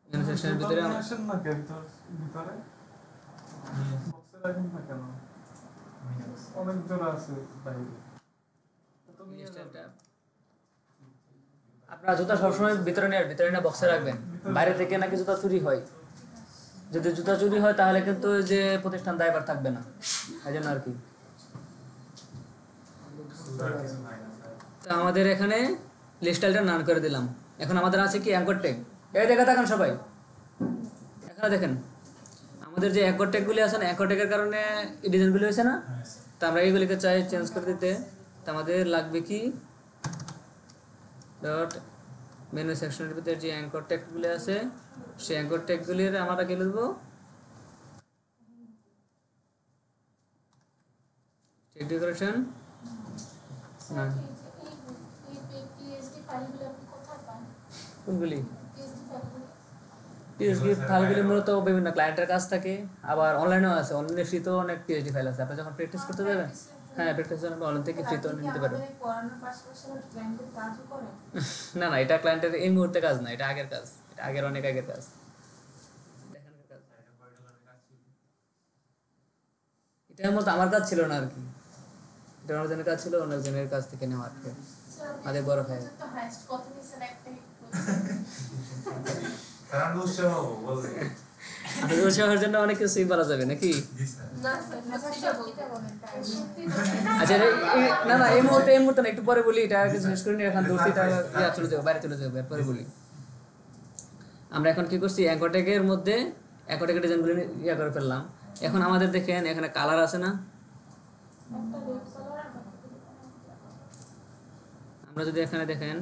মেনু সেকশনের ভিতরে আসেন না কেন ভিতরে বক্সে রাখেন না কেন? অনেক জন আছে বাইরে। তো নিয়ে যান। আপনারা জুতা সবসময় ভিতরে না বক্সে রাখবেন। বাইরে থেকে নাকি জুতা চুরি হয়, যদি জুতা চুরি হয় তাহলে কিন্তু যে প্রতিষ্ঠান দায়ভার থাকবে না, এই জন্য আর কি। তো আমাদের এখানে লিস্টাইলটা নান করে দিলাম। এখন আমাদের আছে কি অ্যাঙ্কর ট্যাগ। এই দেখা থাকেন সবাই, এখানে দেখেন আমাদের যে অ্যাঙ্কর ট্যাগগুলি আছে না, অ্যাঙ্কর ট্যাগের কারণে এই ডিজাইনগুলি হয়েছে না। তো আমরা এইগুলিকে চাই চেঞ্জ করে দিতে। তো আমাদের লাগবে কি, ডট মেনু সেকশনের ভিতরে যে অ্যাঙ্কর ট্যাগগুলি আছে, সেই অ্যাঙ্কর ট্যাগগুলির আমরা কি লিখবো, টেক ডেকোরেশন। স্যার এই পিএইচডি ফাইলগুলো আপনি কোথায় পান? কোনগুলি পিএইচডি ফাইলগুলো পিএইচডি ফাইলগুলি মূলত বিভিন্ন ক্লায়েন্টের কাছ থাকে, আবার অনলাইনেও আছে। অনলাইনে ফ্রিতেও অনেক পিএইচডি ফাইল আছে। আপনি যখন প্র্যাকটিস করতে যাবেন, হ্যাঁ প্র্যাকটিস জন্য অনলাইন থেকে ফ্রিতেও নিতে পারবেন। পড়ানোর পাশাপাশি ক্লায়েন্টের কাজও করেন? না না, এটা ক্লায়েন্টের এই মুহূর্তে কাজ না, এটা আগের কাজ, এটা আগের অনেক আগের কাজ। এখানকার কাজ এটা মূলত আমার কাজ ছিল না আর কি, এটা অন্যজনের কাজ ছিল, অন্যজনের কাজ থেকে নেওয়া আর কি। আগে বড় ফাইল তো হাইস্ট কত নিছেন একটা কারণ উৎসাহ বলতে আপনি উৎসাহের জন্য অনেক কিছুই বলা যাবে নাকি। না স্যার সত্যিটা বলবেন। সত্যি আচ্ছা না না, এই মুহূর্তে না, একটু পরে বলি। এটা আগে শেষ করে নিয়ে এখন দোষীটা চলে যাবে, বাইরে চলে যাবে, পরে বলি। আমরা এখন কি করছি, অ্যাঙ্কর ট্যাগের মধ্যে অ্যাঙ্কর ট্যাগের ডিজাইনগুলো করে ফেললাম। এখন আমাদের দেখেন এখানে কালার আছে না, একটা রেড কালার আর আমরা যদি এখানে দেখেন,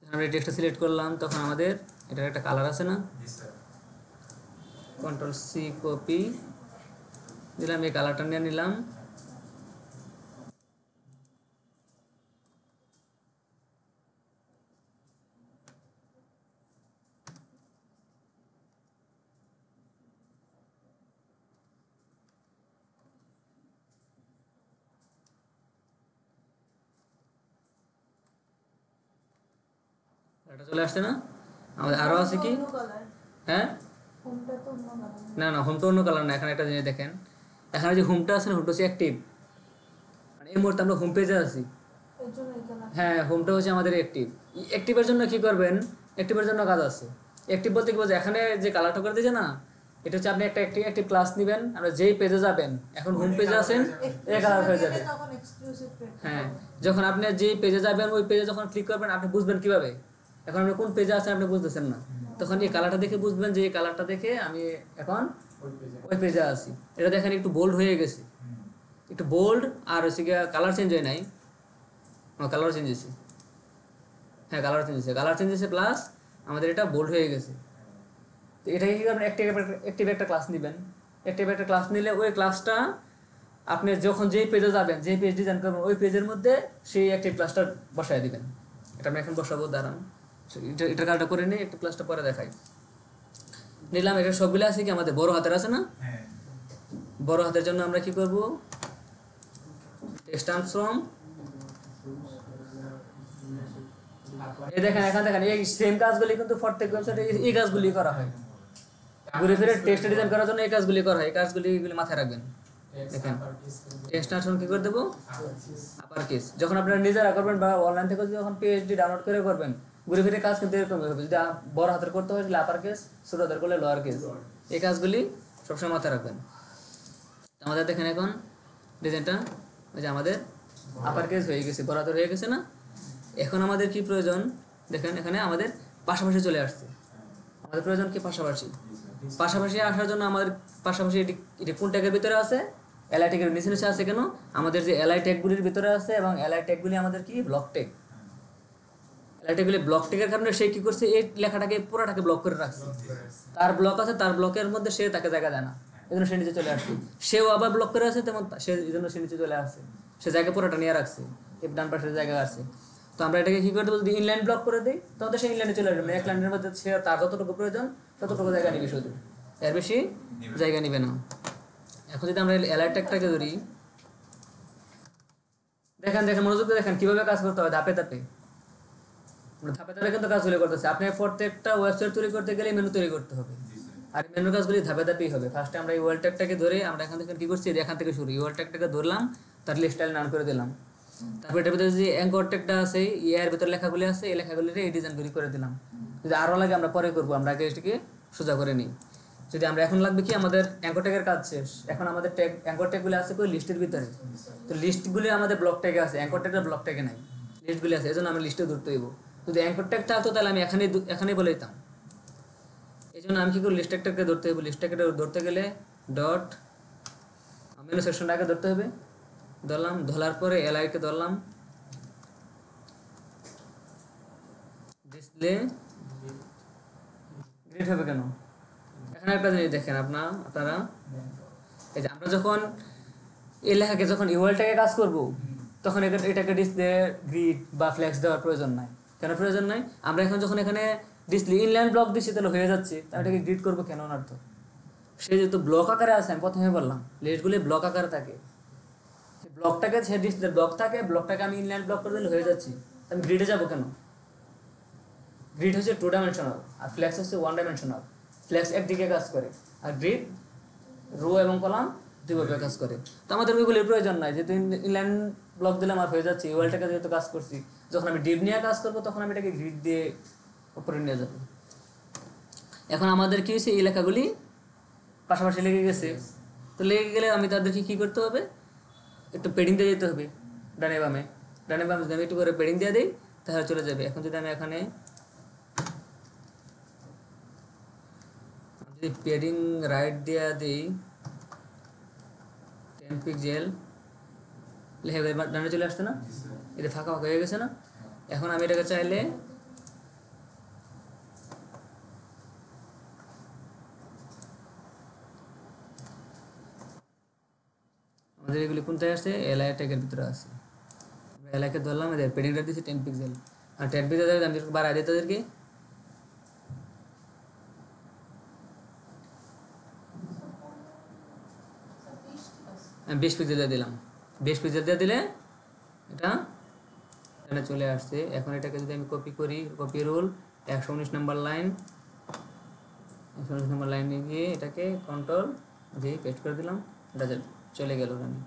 আমরা টেক্সটটা সিলেক্ট করলাম, তখন আমাদের এটার একটা কালার আছে না, কন্ট্রোল সি কপি দিলাম, এই কালারটা নিয়ে নিলাম। এটা চলে আসছে না। আমাদের আরো আছে কি, হ্যাঁ হোমটা তো অন্য কালার। না না, হোমটা অন্য কালার না। এখানে একটা জিনিস দেখেন, এখানে যে হোমটা আছে না, হোমটা হচ্ছে অ্যাক্টিভ, মানে এই মুহূর্তে আমরা হোম পেজে আছি। এর জন্য এই কালার। হ্যাঁ, হোমটা হচ্ছে আমাদের অ্যাক্টিভ। অ্যাক্টিভের জন্য কি করবেন, অ্যাক্টিভের জন্য কাজ আছে। অ্যাক্টিভ বলতে কি বলছে, এখানে যে কালারটা করে দিয়েছে না, এটা হচ্ছে আপনি একটা একটি ক্লাস নেবেন, আমরা যেই পেজে যাবেন, এখন হোম পেজে আছেন, এই কালার হয়ে যাবে। তখন এক্সক্লুসিভ হ্যাঁ, যখন আপনি যেই পেজে যাবেন ওই পেজে যখন ক্লিক করবেন আপনি বুঝবেন কিভাবে, এখন আপনি কোন পেজে আছেন আপনি বুঝতেছেন না, তখন এই কালারটা দেখে বুঝবেন যে এই কালারটা দেখে আমি এখন ওই পেজে আছি। এটা দেখেন একটু বোল্ড হয়ে গেছে, একটু বোল্ড, আর হচ্ছে গিয়ে কালার চেঞ্জ হয় নাই, কালার চেঞ্জ হয়েছে, হ্যাঁ কালার চেঞ্জ হয়েছে, কালার চেঞ্জ হয়েছে প্লাস আমাদের এটা বোল্ড হয়ে গেছে। তো এটাকে কি করবেন, অ্যাক্টিভ একটা ক্লাস নেবেন, অ্যাক্টিভ একটা ক্লাস নিলে ওই ক্লাসটা আপনি যখন যেই পেজে যাবেন, যেই পেজ ডিজাইন করবেন ওই পেজের মধ্যে সেই অ্যাক্টিভ ক্লাসটা বসায় দিবেন। এটা আমি এখন বসাবো, দাঁড়ান এটার কাজটা করে নিই, একটু ক্লাসটা পরে দেখাই। নিলাম, এটা সবগুলো আছে কি আমাদের বড় হাতের আছে না, বড় হাতের জন্য আমরা কি করব, টেক্সট ট্রান্সফর্ম, এই দেখেন এখানে দেখেন এই সেম কাজগুলি কিন্তু প্রত্যেক ওয়েবসাইটে এই কাজগুলি করা হয়, ঘুরে ফিরে টেক্সট ডিজাইন করার জন্য এই কাজগুলি করা হয়, এই কাজগুলি এগুলি মাথায় রাখবেন। দেখেন টেক্সট ট্রান্সফর্ম কি করে দেবো, আপার কেস, যখন আপনারা নিজেরা করবেন বা অনলাইন থেকে যখন পিএইচডি ডাউনলোড করে করবেন, ঘুরে ফিরে কাজ কিন্তু এরকম হবে, যদি বড় হাতের করতে হয় তাহলে আপার কেস, ছোট হাতের করলে লোয়ার কেস, এই কাজগুলি সবসময় মাথায় রাখবেন। আমাদের দেখেন এখন ডিজাইনটা ওই যে আমাদের আপার কেস হয়ে গেছে, বড় হাতের হয়ে গেছে না। এখন আমাদের কি প্রয়োজন, দেখেন এখানে আমাদের পাশাপাশি চলে আসছে, আমাদের প্রয়োজন কি পাশাপাশি, পাশাপাশি আসার জন্য আমাদের পাশাপাশি এটি কোন ট্যাগের ভিতরে আছে, এলআই ট্যাগের নিচে নিচে আছে কেন, আমাদের যে এলআই ট্যাগগুলির ভিতরে আছে, এবং এলআই ট্যাগগুলি আমাদের কি ব্লক ট্যাগ, এলআই ট্যাগগুলি ব্লক ট্যাগের কারণে সে কি করছে, এই লেখাটাকে পুরোটাকে ব্লক করে রাখছে, তার ব্লক আছে, তার ব্লকের মধ্যে সে তাকে জায়গা দেয় না, এই জন্য সে নিচে চলে আসছে, সেও আবার ব্লক করে আছে, তেমন সে এই জন্য সে নিচে চলে আসছে, সে জায়গা পুরোটা নিয়ে রাখছে, এই ডান পাশের জায়গা আছে। তো আমরা এটাকে কি করে দেবো, যদি ইনলাইন ব্লক করে দিই তাহলে সে ইনলাইনে চলে আসবে, এক লাইনের মধ্যে সে তার যতটুকু প্রয়োজন ততটুকু জায়গা নিবে, শুধু এর বেশি জায়গা নিবে না। এখন যদি আমরা এলআই ট্যাগটাকে ধরি, দেখেন মনোযোগ দিয়ে দেখেন কিভাবে কাজ করতে হয়, ধাপে ধাপে ধাপে ধাপে কিন্তু কাজগুলি করতেছে। আপনি প্রত্যেকটা ওয়েবসাইট তৈরি করতে গেলে মেনু তৈরি করতে হবে, আর মেনু কাজগুলি ধাপে ধাপেই হবে। ফার্স্টে আমরা এই ওয়ার্ল্ড ট্যাগটাকে ধরে আমরা এখান থেকে কি করছি, এখান থেকে শুরু, ওয়ার্ল্ড ট্যাগটাকে ধরলাম, তার লিস্টাইল নাম করে দিলাম, তারপর এটার ভিতরে যে অ্যাঙ্কর ট্যাগটা আছে, এর ভিতরে লেখাগুলি আছে, এই লেখাগুলিতে এই ডিজাইনগুলি করে দিলাম। যদি আরও লাগে আমরা পরে করবো, আমরা আগে এটাকে সোজা করে নিই। যদি আমরা এখন লাগবে কি, আমাদের অ্যাঙ্কর ট্যাগের কাজ শেষ, এখন আমাদের ট্যাগ অ্যাঙ্কর ট্যাগগুলি আছে কই, লিস্টের ভিতরে, তো লিস্টগুলি আমাদের ব্লক ট্যাগে আছে, অ্যাঙ্কর ট্যাগটা ব্লক ট্যাগে নাই, লিস্টগুলি আছে, এই জন্য আমি লিস্টে ধরতে হইব। যদি অ্যাঙ্কর ট্যাগ থাকতো তাহলে আমি এখানেই বলে দিতাম, এই জন্য আমি কি করি, লিস্ট ট্যাগটাকে ধরতে হবে। লিস্ট ট্যাগটা ধরতে গেলে ডট মেনু সেকশনটা আগে ধরতে হবে, ধরলাম, ধরার পরে এলআইকে ধরলাম, ডিসপ্লে গ্রিড হবে কেন, এখানে একটা জিনিস দেখেন আপনারা, এই যে আমরা যখন এই লেখাকে যখন ইউআরএলটাকে কাজ করব, তখন এটাকে ডিসপ্লে গ্রিড বা ফ্লেক্স দেওয়ার প্রয়োজন নাই। কেন প্রয়োজন নাই, আমরা এখন যখন এখানে ডিসপ্লে ইনলাইন ব্লক দিচ্ছি তাহলে হয়ে যাচ্ছে, তাহলে এটাকে গ্রিড করবো কেন, অর্থ সে যেহেতু ব্লক আকারে আছে, আমি প্রথমে বললাম লিস্টগুলি ব্লক আকারে থাকে, ব্লকটাকে সে ডিসপ্লে ব্লক থাকে, ব্লকটাকে আমি ইনলাইন ব্লক করে দিলে হয়ে যাচ্ছে, আমি গ্রিডে যাবো কেন, গ্রিড হচ্ছে 2 ডাইমেনশনাল আর ফ্লেক্স হচ্ছে 1 ডাইমেনশনাল। ফ্লেক্স একদিকে কাজ করে আর গ্রিড রো এবং কলাম দুইভাবে কাজ করে। তো আমাদের ওইগুলির প্রয়োজন নাই, যেহেতু ইনলাইন ব্লক দিলে আমার হয়ে যাচ্ছে, ওয়ালটাকে যেহেতু কাজ করছি, যখন আমি ডিপ নিয়ে কাজ করবো তখন আমি এটাকে গ্রিড দিয়ে উপরে নিয়ে যাবো। এখন আমাদের কি হয়েছে, এই লেখাগুলি পাশাপাশি লেগে গেছে, তো লেগে গেলে আমি তাদেরকে কী করতে হবে, একটু পেডিং দিয়ে যেতে হবে, ডানে বামে যদি আমি একটু করে পেডিং দিয়ে দিই তাহলে চলে যাবে। এখন যদি আমি এখানে যদি পেডিং রাইট দিয়ে দিই 10 পিক্সেল, লেখা ডানে চলে আসছে না, এটা ফাঁকা ফাঁকা হয়ে গেছে না। এখন আমি এটাকে চাইলে আমাদের এগুলি কোনটায় আসছে, এলআই ট্যাগের ভিতরে আছে, আমরা এলআইকে ধরলাম, এদের পেডিংটা দিচ্ছি 10 পিক্সেল, আর 10 পিক্সেল আমি বাড়াই দিই তাদেরকে 20 পিক্সেল দিয়ে দিলাম। 20 পিক্সেল দিয়ে দিলে এটা এখানে চলে আসছে। এখন এটাকে যদি আমি কপি করি, কপি রুল 119 নম্বর লাইন, 119 নম্বর লাইনে গিয়ে এটাকে কন্ট্রোল দিয়ে পেস্ট করে দিলাম, এটা চলে গেল ওখানে।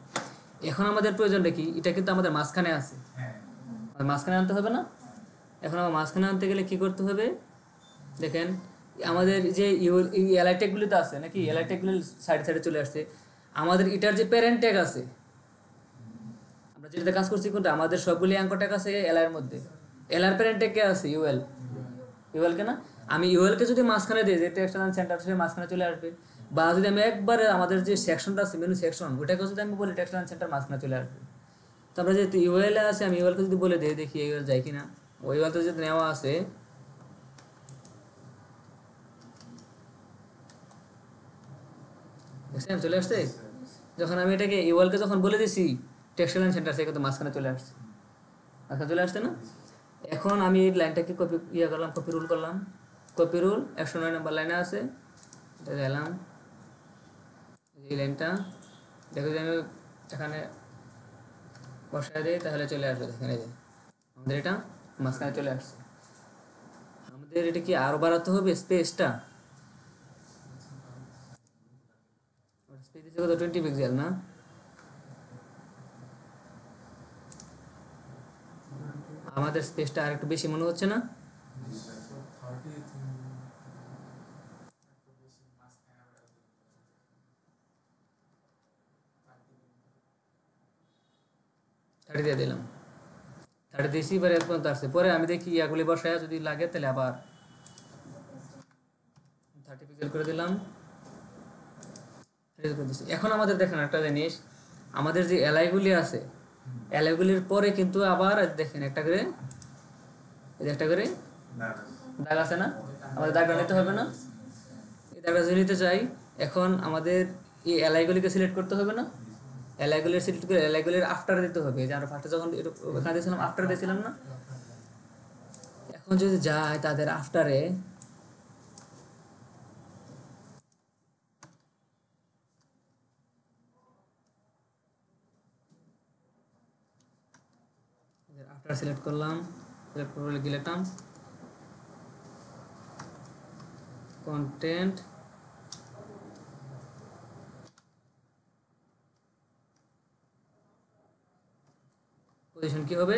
এখন আমাদের প্রয়োজনটা কি, এটা কিন্তু আমাদের মাঝখানে আছে, মাঝখানে আনতে হবে না। এখন আমার মাঝখানে আনতে গেলে কি করতে হবে, দেখেন আমাদের যে এলআই ট্যাগগুলিতে আছে নাকি, এলআই ট্যাগগুলি সাইডে সাইডে চলে আসছে। আমাদের এটার যে প্যারেন্ট ট্যাগ আছে, আমরা যেটাতে কাজ করছি কোনটা, আমাদের সবগুলি অ্যাঙ্কর ট্যাগ আছে এলআই এর মধ্যে। এলআর প্যারেন্ট ট্যাগ কে আছে? ইউএল। ইউএল কে না, আমি ইউএল কে যদি মাঝখানে দিই, যে টেক্সটাইল সেন্টার সে মাঝখানে চলে আসবে। বা যদি আমি একবারে আমাদের যে সেকশনটা আছে মেনু সেকশন, ওটাকে যদি আমি বলি টেক্সটাইল সেন্টার, মাঝখানে চলে আসবে। তারপরে যেহেতু ইউএল আছে, আমি ইউএল কে যদি বলে দিই, দেখি ইউএল যায় কিনা। ওই ইউএল তো যদি নেওয়া আছে, বুঝছেন চলে আসছে। যখন আমি এটাকে ইউএল কে যখন বলে দিছি টেক্সটাইল সেন্টার, সে কিন্তু মাঝখানে চলে আসছে, মাঝখানে চলে আসছে না। এখন আমি এই লাইনটাকে কপি করলাম, কপি রুল করলাম, কপি রুল 109 নম্বর লাইনে আছে, এটা গেলাম এই লাইনটা। দেখো যে আমি এখানে বসায় দিই, তাহলে চলে আসবে। দেখেন এই যে আমাদের এটা মাঝখানে চলে আসছে। আমাদের এটা কি আরো বাড়াতে হবে স্পেসটা? স্পেস দিচ্ছে কত, 20 পিক্সেল না? আমাদের স্পেসটা আর একটু বেশি মনে হচ্ছে না? থার্টি দিয়ে দিলাম, 30 দিয়েছি, এবার এর পর্যন্ত আসছে। পরে আমি দেখি ইয়াগুলি বসায় যদি লাগে তাহলে আবার 30 পিক্সেল করে দিলাম, রেজ করে দিচ্ছি। এখন আমাদের দেখেন একটা জিনিস, আমাদের যে এলআইগুলি আছে, এলআইগুলির পরে কিন্তু আবার দেখেন একটা করে, এই যে একটা করে দাগ আছে না, আমাদের দাগটা নিতে হবে না? এই দাগটা যদি নিতে চাই, এখন আমাদের এই এলআইগুলিকে সিলেক্ট করতে হবে না? এলআইগুলির সিলেক্ট করে এলআইগুলির আফটার দিতে হবে, যে আমরা ফার্স্টে যখন ওখানে দিয়েছিলাম আফটার দিয়েছিলাম না। এখন যদি যাই তাদের আফটারে, আফটার সিলেক্ট করলাম, সিলেক্ট করে গেলাম কন্টেন্ট, পজিশন কি হবে?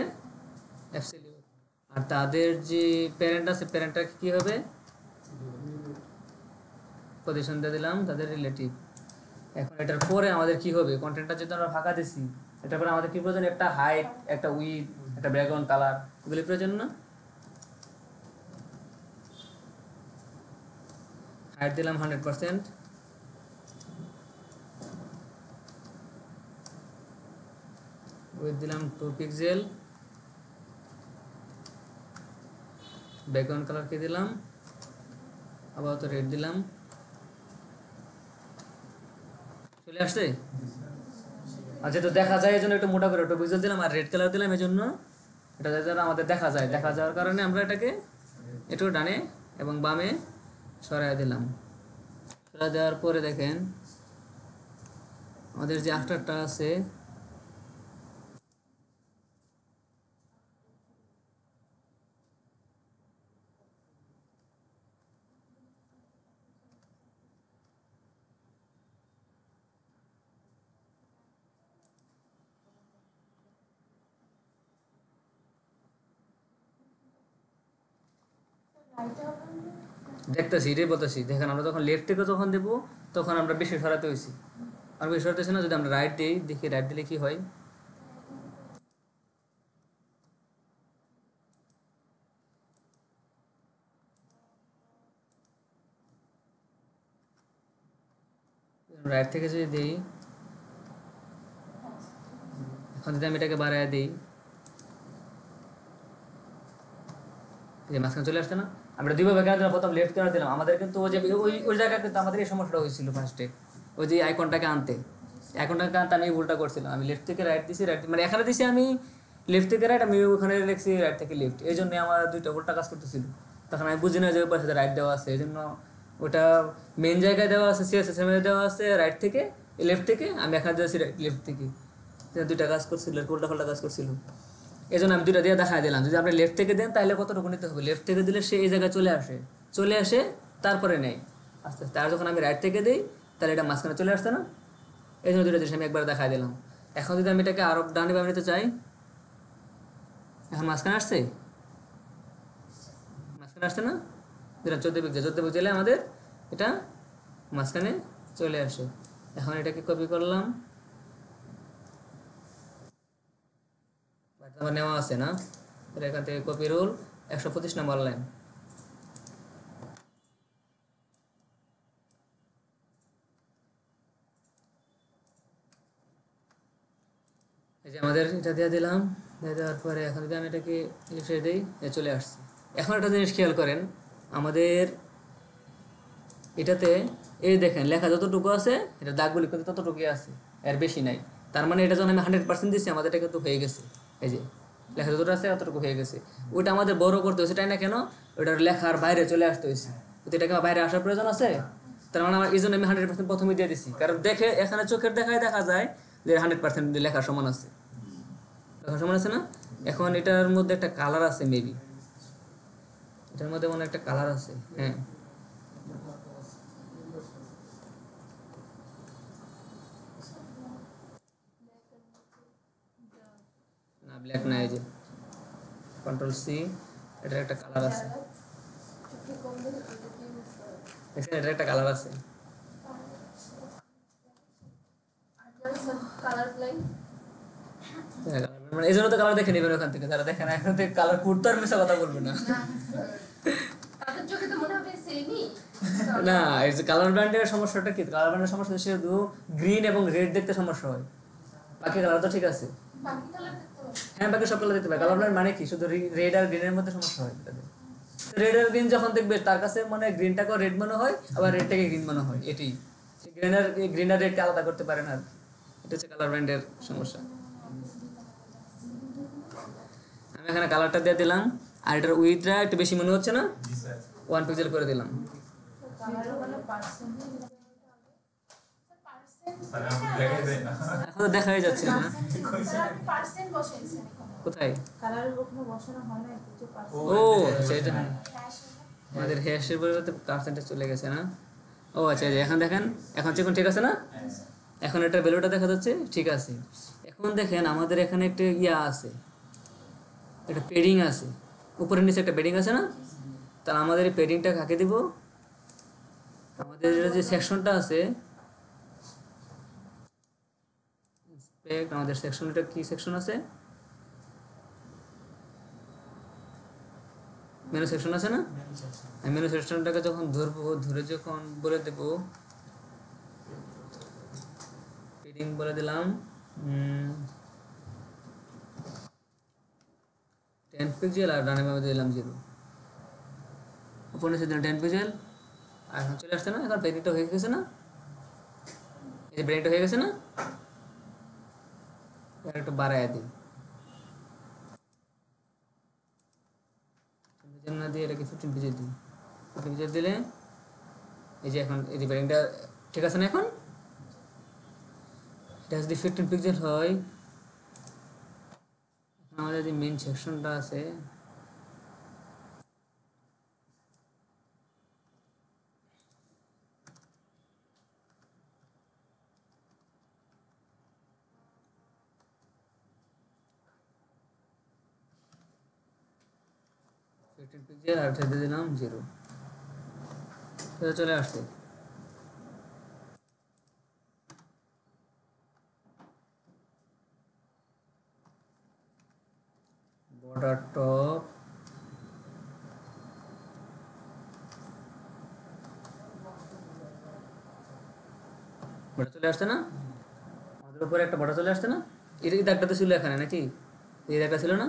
অ্যাবসলিউট। আর তাদের যে প্যারেন্ট আছে, প্যারেন্টটা কি হবে? পজিশন দিয়ে দিলাম তাদের রিলেটিভ। এখন এটার পরে আমাদের কি হবে? কন্টেন্টটা যদি আমরা ফাঁকা দিছি, এটার পরে আমাদের কি প্রয়োজন? একটা হাইট, একটা উইথ, একটা ব্যাকগ্রাউন্ড কালার, এগুলি প্রয়োজন না? হাইট দিলাম 100%, উইথ দিলাম 2 পিক্সেল, ব্যাকগ্রাউন্ড কালার কি দিলাম? আবার তো রেড দিলাম। চলে আসছে? আচ্ছা, তো দেখা যায় এই জন্য একটু মোটা করে 2 পিক্সেল দিলাম, আর রেড কালার দিলাম এই জন্য এটা যেন আমাদের দেখা যায়। দেখা যাওয়ার কারণে আমরা এটাকে একটু ডানে এবং বামে সরাই দিলাম। সরাই দেওয়ার পরে দেখেন আমাদের যে আফটারটা আছে, দেখতেছি রে বলতেছি, দেখেন আমরা যখন লেফট থেকে যখন দেবো তখন আমরা বেশি সরাতে হয়েছি, আর বেশি সরাতেছি না। যদি আমরা রাইট দিই, দেখি রাইট দিলে কি হয়। রাইট থেকে যদি দিই, এখন যদি আমি এটাকে বাড়ায় দিই, মাঝখানে চলে আসছে না। আমরা দুইভাবে কেন দিলাম, প্রথম লেফট কেন দিলাম, আমাদের কিন্তু ওই যে ওই জায়গায় কিন্তু আমাদের এই সমস্যাটা হয়েছিল ফার্স্টে, ওই যে আইকনটাকে আনতে আমি ভুলটা করছিলাম। আমি লেফট থেকে রাইট দিছি, রাইট মানে এখানে দিছি আমি লেফট থেকে রাইট, আমি ওখানে লিখছি রাইট থেকে লেফট, এই জন্য আমার দুইটা উল্টা কাজ করতেছিল। তখন আমি বুঝি না যে ওই পাশে রাইট দেওয়া আছে, এই জন্য ওটা মেন জায়গায় দেওয়া আছে, সিএসএস এর দেওয়া আছে রাইট থেকে, লেফট থেকে, আমি এখানে দিয়েছি লেফট থেকে, দুইটা কাজ করছিল, উল্টা পাল্টা কাজ করছিল। এই জন্য আমি দুইটা দিয়ে দেখাই দিলাম। যদি আপনি লেফট থেকে দেন তাহলে কতটুকু নিতে হবে, লেফট থেকে দিলে সে এই জায়গায় চলে আসে তারপরে নেই আস্তে আস্তে। আর যখন আমি রাইট থেকে দিই তাহলে এটা মাঝখানে চলে আসছে না, এই জন্য দুইটা জিনিস আমি একবার দেখাই দিলাম। এখন যদি আমি এটাকে আরো ডানে বামে নিতে চাই, এখন মাঝখানে আসছে না, দিলাম 14 পিক্সেল, 14 পিক্সেলে আমাদের এটা মাঝখানে চলে আসে। এখন এটাকে কপি করলাম, আমার নেওয়া আছে না, এখান থেকে কপি রুল 125 নম্বর লাইন। এই যে আমাদের এটা দিয়ে দিলাম, দিয়ে দেওয়ার পরে এখন যদি আমি এটাকে রিফ্রেশ দিই, চলে আসছে। এখন একটা জিনিস খেয়াল করেন, আমাদের এটাতে এই দেখেন লেখা যতটুকু আছে এটা দাগগুলি কিন্তু ততটুকুই আছে, এর বেশি নাই। তার মানে এটা যখন আমি 100% দিচ্ছি আমাদের এটা কিন্তু হয়ে গেছে। এই যে লেখা যতটুকু আছে ততটুকু হয়ে গেছে। ওইটা আমাদের বড় করতে হয়েছে, তাই না? কেন? ওইটার লেখার বাইরে চলে আসতে হয়েছে, তো এটাকে বাইরে আসার প্রয়োজন আছে। তার মানে আমার এই জন্য আমি 100% প্রথমে দিয়ে দিচ্ছি, কারণ দেখে এখানে চোখের দেখায় দেখা যায় যে 100% লেখা সমান আছে, লেখা সমান আছে না? এখন এটার মধ্যে একটা কালার আছে, মেবি এটার মধ্যে মনে একটা কালার আছে। হ্যাঁ, না ব্ল্যাক না, এই যে কন্ট্রোল সি, এটার একটা কালার আছে, দেখছেন এটার একটা কালার আছে। কালার প্লাই মানে এই জন্য তো কালার দেখে নেবেন ওখান থেকে, যারা দেখেন এখন থেকে কালার কুর্তো আর মিশা কথা বলবে না। তাদের চোখে তো মনে হবে সেমই। না, এই যে কালার ব্র্যান্ডের সমস্যাটা কি, কালার ব্র্যান্ডের সমস্যা শুধু গ্রিন এবং রেড দেখতে সমস্যা হয়, বাকি কালার তো ঠিক আছে। বাকি কালার দেখতে হবে। হ্যাঁ, বাকি সব কালার দেখতে পাবে। কালার ব্র্যান্ড মানে কি, শুধু রেড আর গ্রিনের মধ্যে সমস্যা হয়। রেড আর গ্রিন যখন দেখবে তার কাছে মানে গ্রিনটাকে রেড মনে হয়, আবার রেডটাকে গ্রিন মনে হয়, এটাই। গ্রিন আর রেডকে আলাদা করতে পারে না, এটা হচ্ছে কালার ব্র্যান্ডের সমস্যা। আমি এখানে কালারটা দিয়ে দিলাম, আর এটার উইথটা একটু বেশি মনে হচ্ছে না, 1 পিক্সেল করে দিলাম। এখন তো দেখাই যাচ্ছে না, পার্সেন্ট বসাইছেন কোথায়? কালারের ওখানে বসানো হয় না, কিছু ও আচ্ছা, এটা আমাদের হ্যাশের পরিবর্তে পার্সেন্টেজ চলে গেছে না? ও আচ্ছা, এখন দেখেন, এখন চিকন ঠিক আছে না? এখন এটা ভ্যালুটা দেখা যাচ্ছে, ঠিক আছে। এখন দেখেন আমাদের এখানে একটা ইয়া আছে, একটা পেডিং আছে, উপরে নিচে একটা পেডিং আছে না? তাহলে আমাদের এই পেডিংটা কাকে দিব? আমাদের যে সেকশনটা আছে, আমাদের সেকশনটা কি সেকশন আছে? মেনু সেকশন আছে না? আমি মেনু সেকশনটাকে যখন ধরবো, ধরে যখন বলে দেব পেডিং বলে দিলাম 10 পিক্সেল, আর ডানে বামে দিলাম 0, উপরে নিচে দিলাম 10 পিক্সেল, আর এখন চলে আসছে না? এখন পেডিংটা হয়ে গেছে না? এই যে পেডিংটা হয়ে গেছে না? আর একটু বাড়ায় দিই, জন্য দিয়ে এটাকে 15 পিক্সেল দিই, 15 পিক্সেল দিলে এই যে এখন এই যে পেডিংটা ঠিক আছে না? এখন এটা যদি 15 পিক্সেল হয়, আমাদের যে মেইন সেকশনটা আছে, পিক্সেল আর এটা দিয়ে দিলাম 0, এটা চলে আসছে। বর্ডার টপ, বর্ডার চলে আসছে না? আমাদের উপরে একটা বর্ডার চলে আসছে না? এটা কি দাগটা তো ছিল এখানে নাকি? এই দাগটা ছিল না?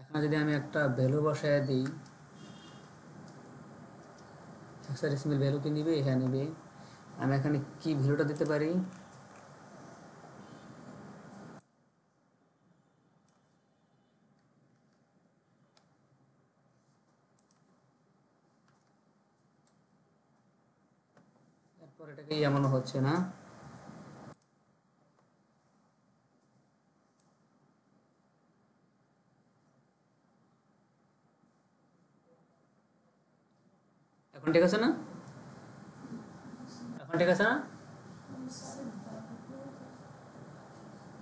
এখন যদি আমি একটা ভ্যালু বসায় দিই, হেক্সাডেসিমাল ভ্যালু কি নিবে? হ্যাঁ নেবে। আমি এখানে কি ভ্যালুটা দিতে পারি? এরপর এটাকে এমন হচ্ছে না, এখন ঠিক আছে না? এখন ঠিক আছে না?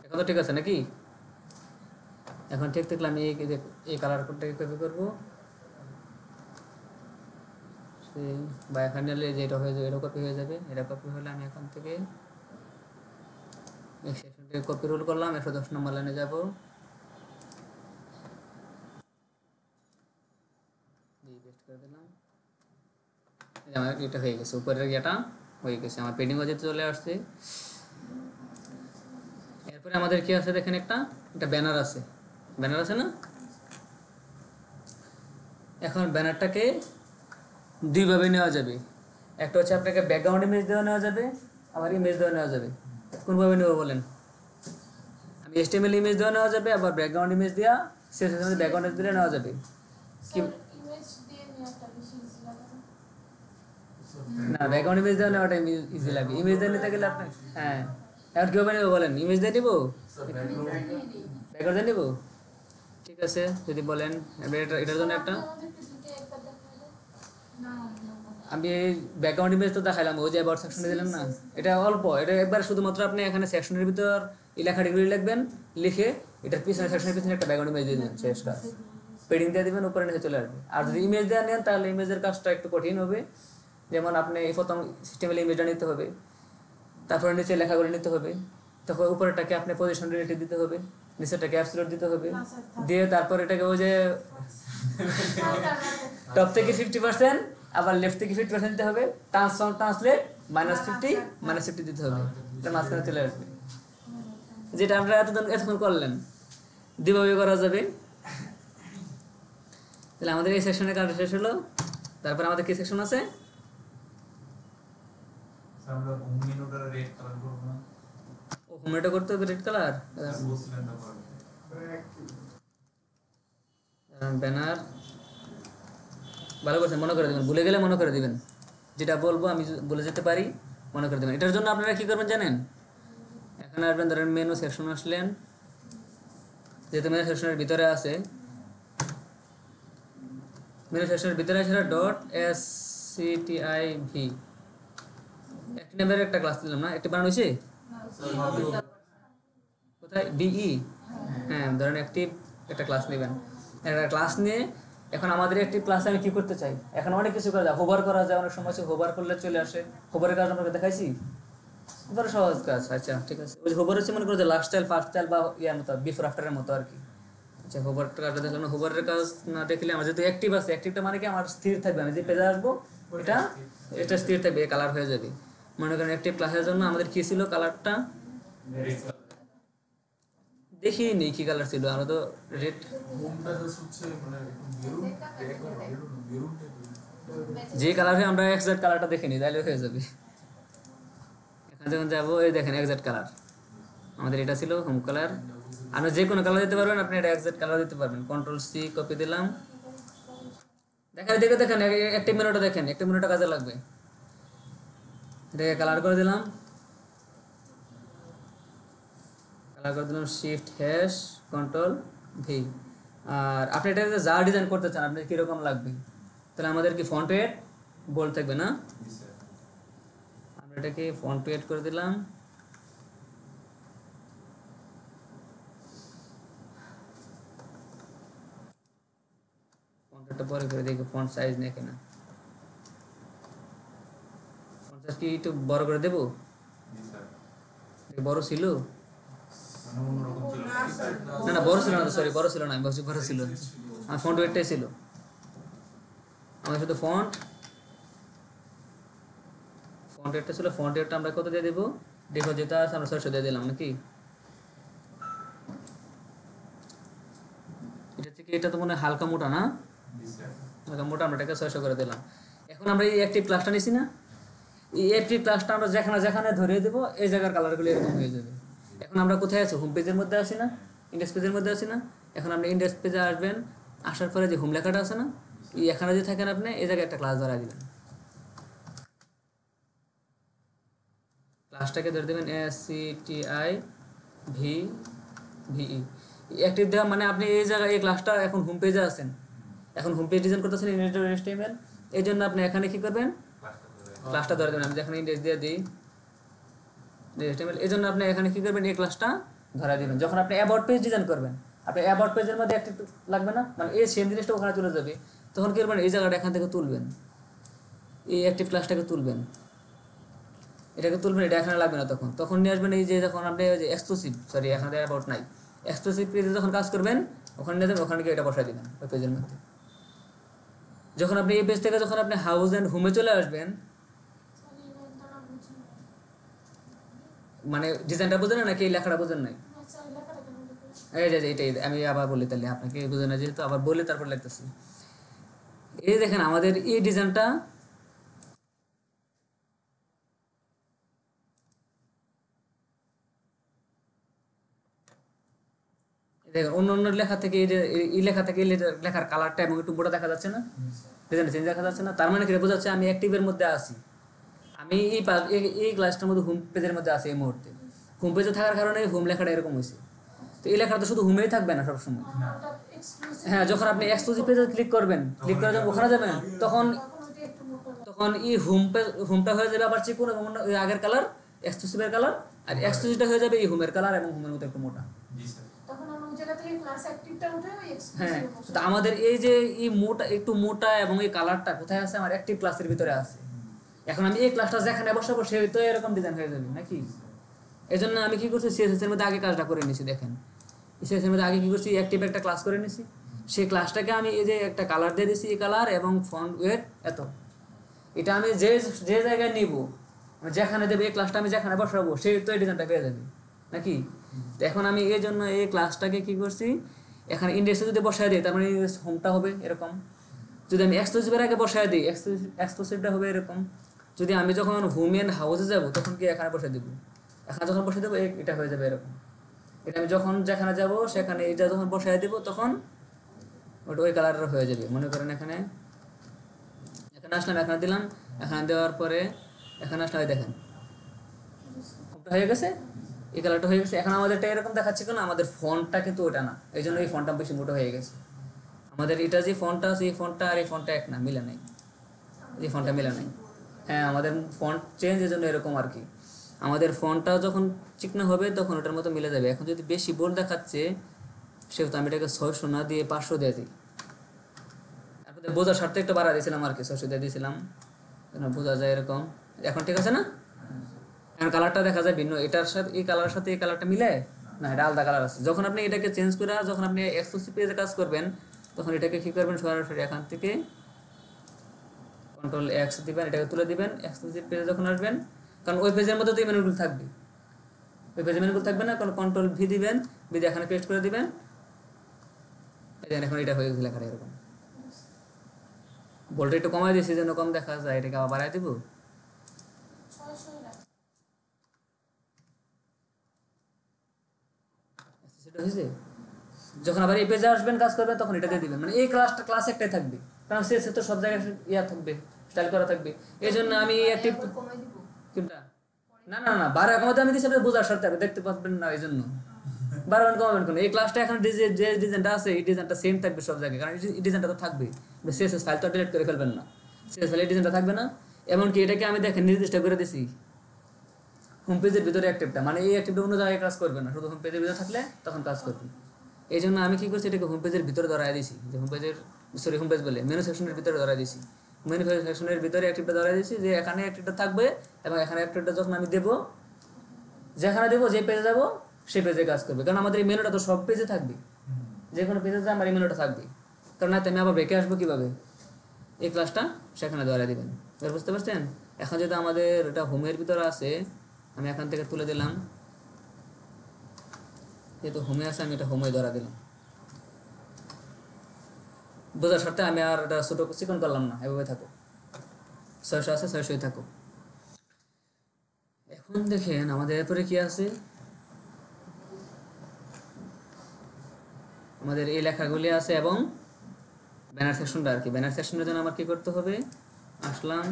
এখন তো ঠিক আছে নাকি? এখন ঠিক থাকলে আমি এই কালার কোডটাকে কপি করবো, সেই বা এখানে যেটা হয়ে যাবে এটা কপি হয়ে যাবে। এটা কপি হলে আমি এখান থেকে এই সেকশনটাকে কপি রোল করলাম, 110 নম্বর লাইনে যাব, পেস্ট করে দিলাম। আমার এটা হয়ে গেছে, উপরের ইয়েটা হয়ে গেছে, আমার পেন্ডিং বাজেট চলে আসছে। এরপরে আমাদের কি আছে দেখেন, একটা ব্যানার আছে, ব্যানার আছে না। এখন ব্যানারটাকে দুইভাবে নেওয়া যাবে, একটা হচ্ছে আপনাকে ব্যাকগ্রাউন্ড ইমেজ দেওয়া নেওয়া যাবে, আবার ইমেজ দেওয়া নেওয়া যাবে। কোনভাবে নেব বলেন? আমি HTML ইমেজ দেওয়া নেওয়া যাবে, আবার ব্যাকগ্রাউন্ড ইমেজ দেওয়া সেটার মধ্যে ব্যাকগ্রাউন্ড ইমেজ দিলে নেওয়া যাবে। কি ইমেজ দিয়ে নেওয়াটা বেশি ইজি লাগে না, ব্যাকগ্রাউন্ড ইমেজ দেওয়া নেওয়াটা ইজি লাগে, ইমেজ দিয়ে নিতে গেলে আপনি হ্যাঁ। এখন কীভাবে নেবো বলেন? ইমেজ দিয়ে নেবো, ব্যাকগ্রাউন্ড দিয়ে নেবো, ঠিক আছে যদি বলেন। এটার জন্য একটা আমি ব্যাকগ্রাউন্ড ইমেজ তো দেখাইলাম, ওই যে অ্যাবাউট সেকশনে দিলেন না, এটা অল্প, এটা একবার শুধুমাত্র আপনি এখানে সেকশনের ভিতর এই লেখাটিগুলি লিখবেন, লিখে এটার পিছনে সেকশনের পিছনে একটা ব্যাকগ্রাউন্ড ইমেজ দিয়ে দেবেন, শেষ কাজ। পেডিং দিয়ে দিবেন, উপরে নিচে চলে আসবে। আর যদি ইমেজ দেওয়া নেন তাহলে ইমেজের কাজটা একটু কঠিন হবে। যেমন আপনি প্রথম HTML ইমেজটা নিতে হবে, তারপরে নিচে লেখাগুলো নিতে হবে, তখন উপরেরটাকে আপনি পজিশন রিলেটিভ দিতে হবে, নিচেরটাকে অ্যাবসলিউট দিতে হবে, দিয়ে তারপর এটাকে ওই যে টপ থেকে 50% আবার লেফট থেকে 50% দিতে হবে, ট্রান্সলেট -50 দিতে হবে, এটা মাঝখানে চলে আসবে। যেটা আপনারা এতক্ষণ করলেন দুইভাবে করা যাবে। তাহলে আমাদের এই সেকশনের কাজ শেষ হলো। তারপর আমাদের কি সেকশন আছে? আমরা হোম মেনুটা রেড কালার করব না, ও হোম মেনুটা করতে হবে রেড কালার। বলছিলেন না করব ব্যানার ভালো করছেন, মনে করে দিবেন, ভুলে গেলে মনে করে দিবেন, যেটা বলবো আমি বলে যেতে পারি, মনে করে দেবেন। এটার জন্য আপনারা কি করবেন জানেন? এখানে আসবেন, ধরেন মেনু সেকশন আসলেন, যেহেতু মেনু সেকশনের ভিতরে আছে, মেনু সেকশনের ভিতরে আছে .sctiv একটি নাম্বারের একটা ক্লাস দিলাম না, একটি বানানো হয়েছে কোথায়? BE, হ্যাঁ ধরেন একটা ক্লাস নেবেন, একটা ক্লাস নিয়ে এখন আমাদের একটি ক্লাসে আমি কি করতে চাই, এখন অনেক কিছু করা যায়, হোভার করা যায়, অনেক সময় হোভার করলে চলে আসে। হোভারের কাজ আপনাকে দেখাইছি, হোভার সহজ কাজ। আচ্ছা ঠিক আছে, ওই হোভার হচ্ছে মনে করো যে লাস্ট স্টাইল, ফার্স্ট স্টাইল বা ইয়ার মতো, বিফোর আফটারের মতো আর কি। আচ্ছা হোভারটা কাজটা দেখলাম না, হোভারের কাজ না দেখলে আমার যেহেতু অ্যাক্টিভ আছে, অ্যাক্টিভটা মানে কি আমার স্থির থাকবে, আমি যে পেজে আসবো এটা স্থির থাকবে, কালার হয়ে যাবে। মনে করেন অ্যাক্টিভ ক্লাসের জন্য আমাদের কি ছিল কালারটা, দেখি নেই কি কালার ছিল, আমরা তো রেড, হোমটা জাস্ট হচ্ছে মানে মেরুন মেরুন যে কালার হয় আমরা এক্সাক্ট কালারটা দেখে নিই, তাহলে হয়ে যাবে। এখন যখন যাবো, এই দেখেন এক্সাক্ট কালার আমাদের এটা ছিল হোম কালার। আপনি যে কোনো কালার দিতে পারবেন, আপনি এটা এক্সাক্ট কালার দিতে পারবেন। Ctrl+C কপি দিলাম, দেখেন অ্যাক্টিভ মেনুটা দেখেন, অ্যাক্টিভ মেনুটা কাজে লাগবে। এটাকে কালার করে দিলাম, Shift+Ctrl+V। আর আপনি এটা যা ডিজাইন করতে চান, আপনি কীরকম লাগবে, তাহলে আমাদের কি ফন্ট ওয়েট বোল্ড থাকবে না, আমরা এটাকে ফন্ট ওয়েট করে দিলাম। ফন্টটা পরে করে দেখি ফন্ট সাইজ নেই কিনা, ফন্ট সাইজ কি একটু বড় করে দেবো, বড় ছিল না বড় ছিল না, সরি বড় ছিল না, আমি ভাবছি বড় ছিল, আমার ফন্ট ওয়েটটাই ছিল। আমার শুধু ফন্ট ওয়েটটা ছিল, ফন্ট ওয়েটটা আমরা কত দিয়ে দেবো, দেখো যেটা আছে আমরা 600 দিয়ে দিলাম নাকি। এটা থেকে এটা তো মনে হয় হালকা মোটা না, হালকা মোটা, আমরা এটাকে 600 করে দিলাম। এখন আমরা এই অ্যাক্টিভ ক্লাসটা নিছি না, এই অ্যাক্টিভ ক্লাসটা আমরা যেখানে ধরিয়ে দেবো, এই জায়গার কালারগুলো এরকম হয়ে যাবে। এখন আমরা কোথায় আছি, হোম পেজের মধ্যে আছি না, ইন্ডেক্স পেজের মধ্যে আছি না। এখন আপনি ইন্ডেক্স পেজে আসবেন, আসার পরে যে হোম লেখাটা আছে না, এখানে যে থাকেন আপনি এই জায়গায় একটা ক্লাস ধরা দিবেন, ক্লাসটাকে ধরে দেবেন SCTIVE। অ্যাক্টিভ দেওয়া মানে আপনি এই জায়গায় এই ক্লাসটা এখন হোম পেজে আছেন, এখন হোম পেজ ডিজাইন করতেছেন HTML, এই জন্য আপনি এখানে কি করবেন, ক্লাসটা ধরে দেবেন। আমি যেখানে ইন্ডেক্স দিয়ে দিই HTML, এই জন্য আপনি এখানে কি করবেন, এই ক্লাসটা ধরা দিবেন। যখন আপনি অ্যাবাউট পেজ ডিজাইন করবেন, আপনি অ্যাবাউট পেজের মধ্যে একটা লাগবে না, মানে এই সেম জিনিসটা ওখানে চলে যাবে। তখন কি করবেন, এই জায়গাটা এখান থেকে তুলবেন, এই অ্যাক্টিভ ক্লাসটাকে তুলবেন, এটাকে তুলবেন, এটা এখানে লাগবে না। তখন তখন নিয়ে আসবেন এই যে যখন আপনি ওই যে এক্সক্লুসিভ, সরি এখানে অ্যাবাউট নাই, এক্সক্লুসিভ পেজে যখন কাজ করবেন ওখানে নিয়ে যাবেন, ওখানে গিয়ে এটা বসাই দেবেন ওই পেজের মধ্যে। যখন আপনি এই পেজ থেকে যখন আপনি হাউস অ্যান্ড হোমে চলে আসবেন, স্যার এই লাইনটা না বুঝি না। মানে ডিজাইনটা বোঝেন না নাকি এই লেখাটা বোঝেন নাই? না স্যার এই লেখাটা কেন লিখেছে? এই যে এটাই আমি আবার বলি, তাহলে আপনাকে বোঝেন না যেহেতু আবার বলে তারপর লিখতেছি। এই দেখেন আমাদের এই ডিজাইনটা দেখেন অন্য অন্য লেখা থেকে এই যে এই লেখা থেকে এই লেখার কালারটা এবং একটু মোটা দেখা যাচ্ছে না, ডিজাইনটা চেঞ্জ দেখা যাচ্ছে না। তার মানে কি বোঝাচ্ছে আমি অ্যাক্টিভের মধ্যে আছি, আমি এই ক্লাসটার মধ্যে হোম পেজের মধ্যে আছি এই মুহূর্তে। হোম পেজে থাকার কারণে হোম লেখাটা এরকম হয়েছে। তো এই লেখাটা তো শুধু হোমেই থাকবে না সবসময়। ওটা এক্সক্লুসিভ। হ্যাঁ, যখন আপনি এক্সক্লুসিভ পেজে ক্লিক করবেন, ক্লিক করে যখন ওখানে যাবেন তখন তখন ওটা একটু মোটা লাগে। তখন এই হোমটা হয়ে যাবে আবার চিকন এবং ওই আগের কালার এক্সক্লুসিভের কালার, আর এক্সক্লুসিভটা হয়ে যাবে এই হোমের কালার এবং হোমের মতো একটু মোটা। তখন আমরা ওই জায়গা থেকে ক্লাস অ্যাক্টিভটা উঠে ওই হ্যাঁ, এক্সক্লুসিভ তো আমাদের এই যে এই মোটা একটু মোটা এবং এই কালারটা কোথায় আছে, আমার অ্যাক্টিভ ক্লাসের ভিতরে আছে। এখন আমি এই ক্লাসটা যেখানে বসাবো সে তো এরকম ডিজাইন হয়ে যাবে নাকি। এই জন্য আমি কি করছি, সিএসএস এর মধ্যে আগে কাজটা করে নিয়েছি। দেখেন সিএসএস এর মধ্যে আগে কি করছি, অ্যাক্টিভ একটা ক্লাস করে নিয়েছি, সেই ক্লাসটাকে আমি এই যে একটা কালার দিয়ে দিয়েছি, এই কালার এবং ফন্ট ওয়েট এত। এটা আমি যে যে জায়গায় নিব, যেখানে দেবে এই ক্লাসটা আমি যেখানে বসাবো সেই তো এই ডিজাইনটা পেয়ে যাবে নাকি। তো এখন আমি এই জন্য এই ক্লাসটাকে কি করছি, এখানে ইন্ডেক্সে যদি বসায় দিই তার মানে হোমটা হবে এরকম। যদি আমি এক্সক্লুসিভের আগে বসায় দিই এক্সক্লুসিভটা হবে এরকম। যদি আমি যখন হোম এন্ড হাউসে যাব তখন কি এখানে বসে দেবো, এখানে যখন বসে দেবো এটা হয়ে যাবে এরকম। এটা আমি যখন যেখানে যাব সেখানে এটা যখন বসায় দেবো তখন ওটা ওই কালারের হয়ে যাবে। মনে করেন এখানে এখানে আসলাম, এখানে দিলাম, এখানে দেওয়ার পরে এখানে আসলে দেখেন হোমটা হয়ে গেছে, এই কালারটা হয়ে গেছে। এখন আমাদেরটা এরকম দেখাচ্ছে কেন, আমাদের ফন্টটা কিন্তু ওটা না, এই জন্য এই ফন্টটা বেশি মোটো হয়ে গেছে। আমাদের এটা যে ফন্টটা আছে এই ফন্টটা আর এই ফন্টটা এক না, মিলে নাই, এই ফন্টটা মিলে নাই। হ্যাঁ, আমাদের ফন্ট চেঞ্জ এর জন্য এরকম আর কি। আমাদের ফন্টটা যখন চিকনা হবে তখন ওটার মতো মিলে যাবে। এখন যদি বেশি বোল্ড দেখাচ্ছে সেহেতু আমি এটাকে 600 না দিয়ে 500 দিয়ে দিই। আপনাদের বোঝার স্বার্থে একটু বাড়া দিয়েছিলাম আর কি, 600 দিয়ে দিয়েছিলাম যেন বোঝা যায় এরকম। এখন ঠিক আছে না? এখন কালারটা দেখা যায় ভিন্ন, এটার সাথে এই কালারের সাথে এই কালারটা মিলে না, এটা আলাদা কালার আছে। যখন আপনি এটাকে চেঞ্জ করে যখন আপনি এক্সক্লুসিভ পেজে কাজ করবেন তখন এটাকে কী করবেন, সরাসরি এখান থেকে কন্ট্রোল এক্স দিবেন, এটাকে তুলে দিবেন। এক্সক্লুসিভ পেজে যখন আসবেন, কারণ ওই পেজের মধ্যে তো এই মেনুগুলো থাকবে, ওই পেজে মেনুগুলো থাকবে না, কারণ কন্ট্রোল ভি দিবেন, ভি দিয়ে এখানে পেস্ট করে দিবেন। এখন এটা হয়ে গেছে লেখাটা এরকম। বলটা একটু কমাই দিয়েছি যেন কম দেখা যায়, এটাকে আবার বাড়াই দিব। 600 রাখ। সেটা হয়েছে। যখন আবার এই পেজে আসবেন কাজ করবেন তখন এটা দিয়ে দিবেন, মানে এই ক্লাস একটাই থাকবে, কারণ সে তো সব জায়গায় ইয়া থাকবে, স্টাইল করা থাকবে। এই জন্য আমি অ্যাক্টিভ কমাই দিব। কোনটা না না না বারো কমাতে আমি দিচ্ছি, বোঝার সাথে আপনি দেখতে পাবেন না, এই জন্য বারবার কমাবেন কোন। এই ক্লাসটা এখন যে ডিজাইনটা আছে এই ডিজাইনটা সেম থাকবে সব জায়গায়, কারণ এই ডিজাইনটা তো থাকবে। সিএসএস ফাইল তো ডিলিট করে ফেলবেন না, সিএসএস ফাইল এই ডিজাইনটা থাকবে না। এমনকি এটাকে আমি দেখেন নির্দিষ্ট করে দিছি হোম পেজের ভিতরে অ্যাক্টিভটা, মানে এই অ্যাক্টিভটা অন্য জায়গায় কাজ করবে না, শুধু হোম পেজের ভিতরে থাকলে তখন কাজ করবে। এই জন্য আমি কী করছি, এটাকে হোম পেজের ভিতরে ধরাই দিয়েছি, যে হোম পেজ বলে মেনু সেকশনের ভিতরে ধরাই দিয়েছি। মেনু সেকশনের ভিতরে অ্যাক্টিভটা ধরাই দিয়েছি যে এখানে অ্যাক্টিভটা থাকবে, এবং এখানে অ্যাক্টিভটা যখন আমি দেবো, যেখানে দেবো যে পেজে যাবো সেই পেজে কাজ করবে, কারণ আমাদের এই মেনুটা তো সব পেজে থাকবে, যে কোনো পেজে যায় আমার এই মেনুটা থাকবে। কারণ না আমি আবার ব্রেকে আসবো কীভাবে, এই ক্লাসটা সেখানে ধরাই দেবেন। এবার বুঝতে পারছেন? এখন যেহেতু আমাদের এটা হোমের ভিতরে আছে, আমি এখান থেকে তুলে দিলাম, যেহেতু হোমে আছে আমি এটা হোমে ধরা দিলাম। বোঝার সাথে আমি আর এটা ছোটো চিকন করলাম না, এভাবে থাকো, 600 আছে 600 থাকো। এখন দেখেন আমাদের এরপরে কি আছে, আমাদের এই লেখাগুলি আছে এবং ব্যানার সেকশনটা আর কি। ব্যানার সেকশনের জন্য আমার কি করতে হবে, আসলাম,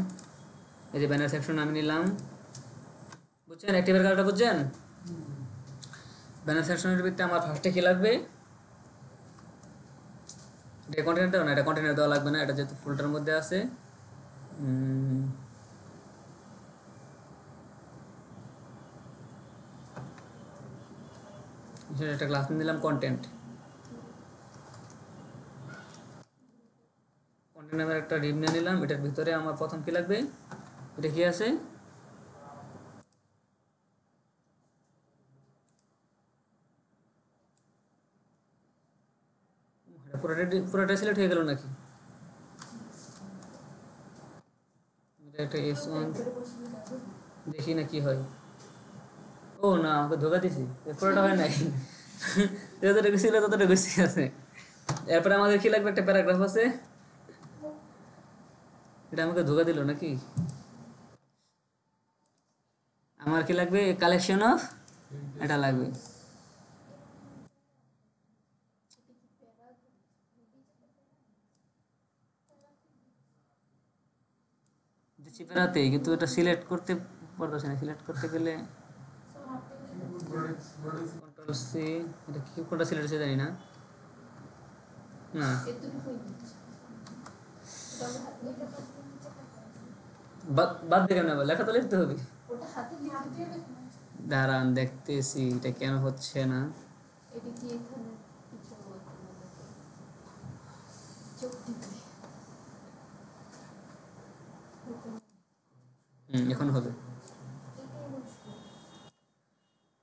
এই যে ব্যানার সেকশন আমি নিলাম, বুঝছেন অ্যাক্টিভের কাজটা বুঝছেন? ব্যানার সেকশনের ভিতরে আমার ফার্স্টে কি লাগবে, এটা কন্টেনার না, এটা কন্টেনার দেওয়া লাগবে না, এটা যেহেতু ফোল্ডারের মধ্যে আছে। একটা ক্লাস নিলাম কন্টেন্ট, একটা ডিপ নিয়ে নিলাম, এটার ভিতরে আমার প্রথম কি লাগবে, এটা কি আছে, পুরোটা সিলেক্ট হয়ে গেল নাকি, এটা একটা S1 দেখি না কি হয়। ও না, আমাকে ধোকা দিছি, পুরোটা হয় নাই। যতটুকু ছিল ততটুকু আছে। এরপরে আমাদের কি লাগবে, একটা প্যারাগ্রাফ আছে, এটা আমাকে ধোকা দিল নাকি, আমার কি লাগবে, কালেকশন অফ, এটা লাগবে। দিচ্ছি প্যারাতে, কিন্তু এটা সিলেক্ট করতে পারতেছি না, সিলেক্ট করতে গেলে কন্ট্রোল সি, এটা কি কোনটা সিলেক্ট হচ্ছে জানি না, না এতটুকুই বাদ দিয়ে কেন, লেখা তো লিখতে হবে। ওটা হাতে লিখে দিয়ে দেখুন। দাঁড়ান দেখতেছি এটা কেন হচ্ছে না। এটা কি এখানে কিছু চোখ দিতে এখন হবে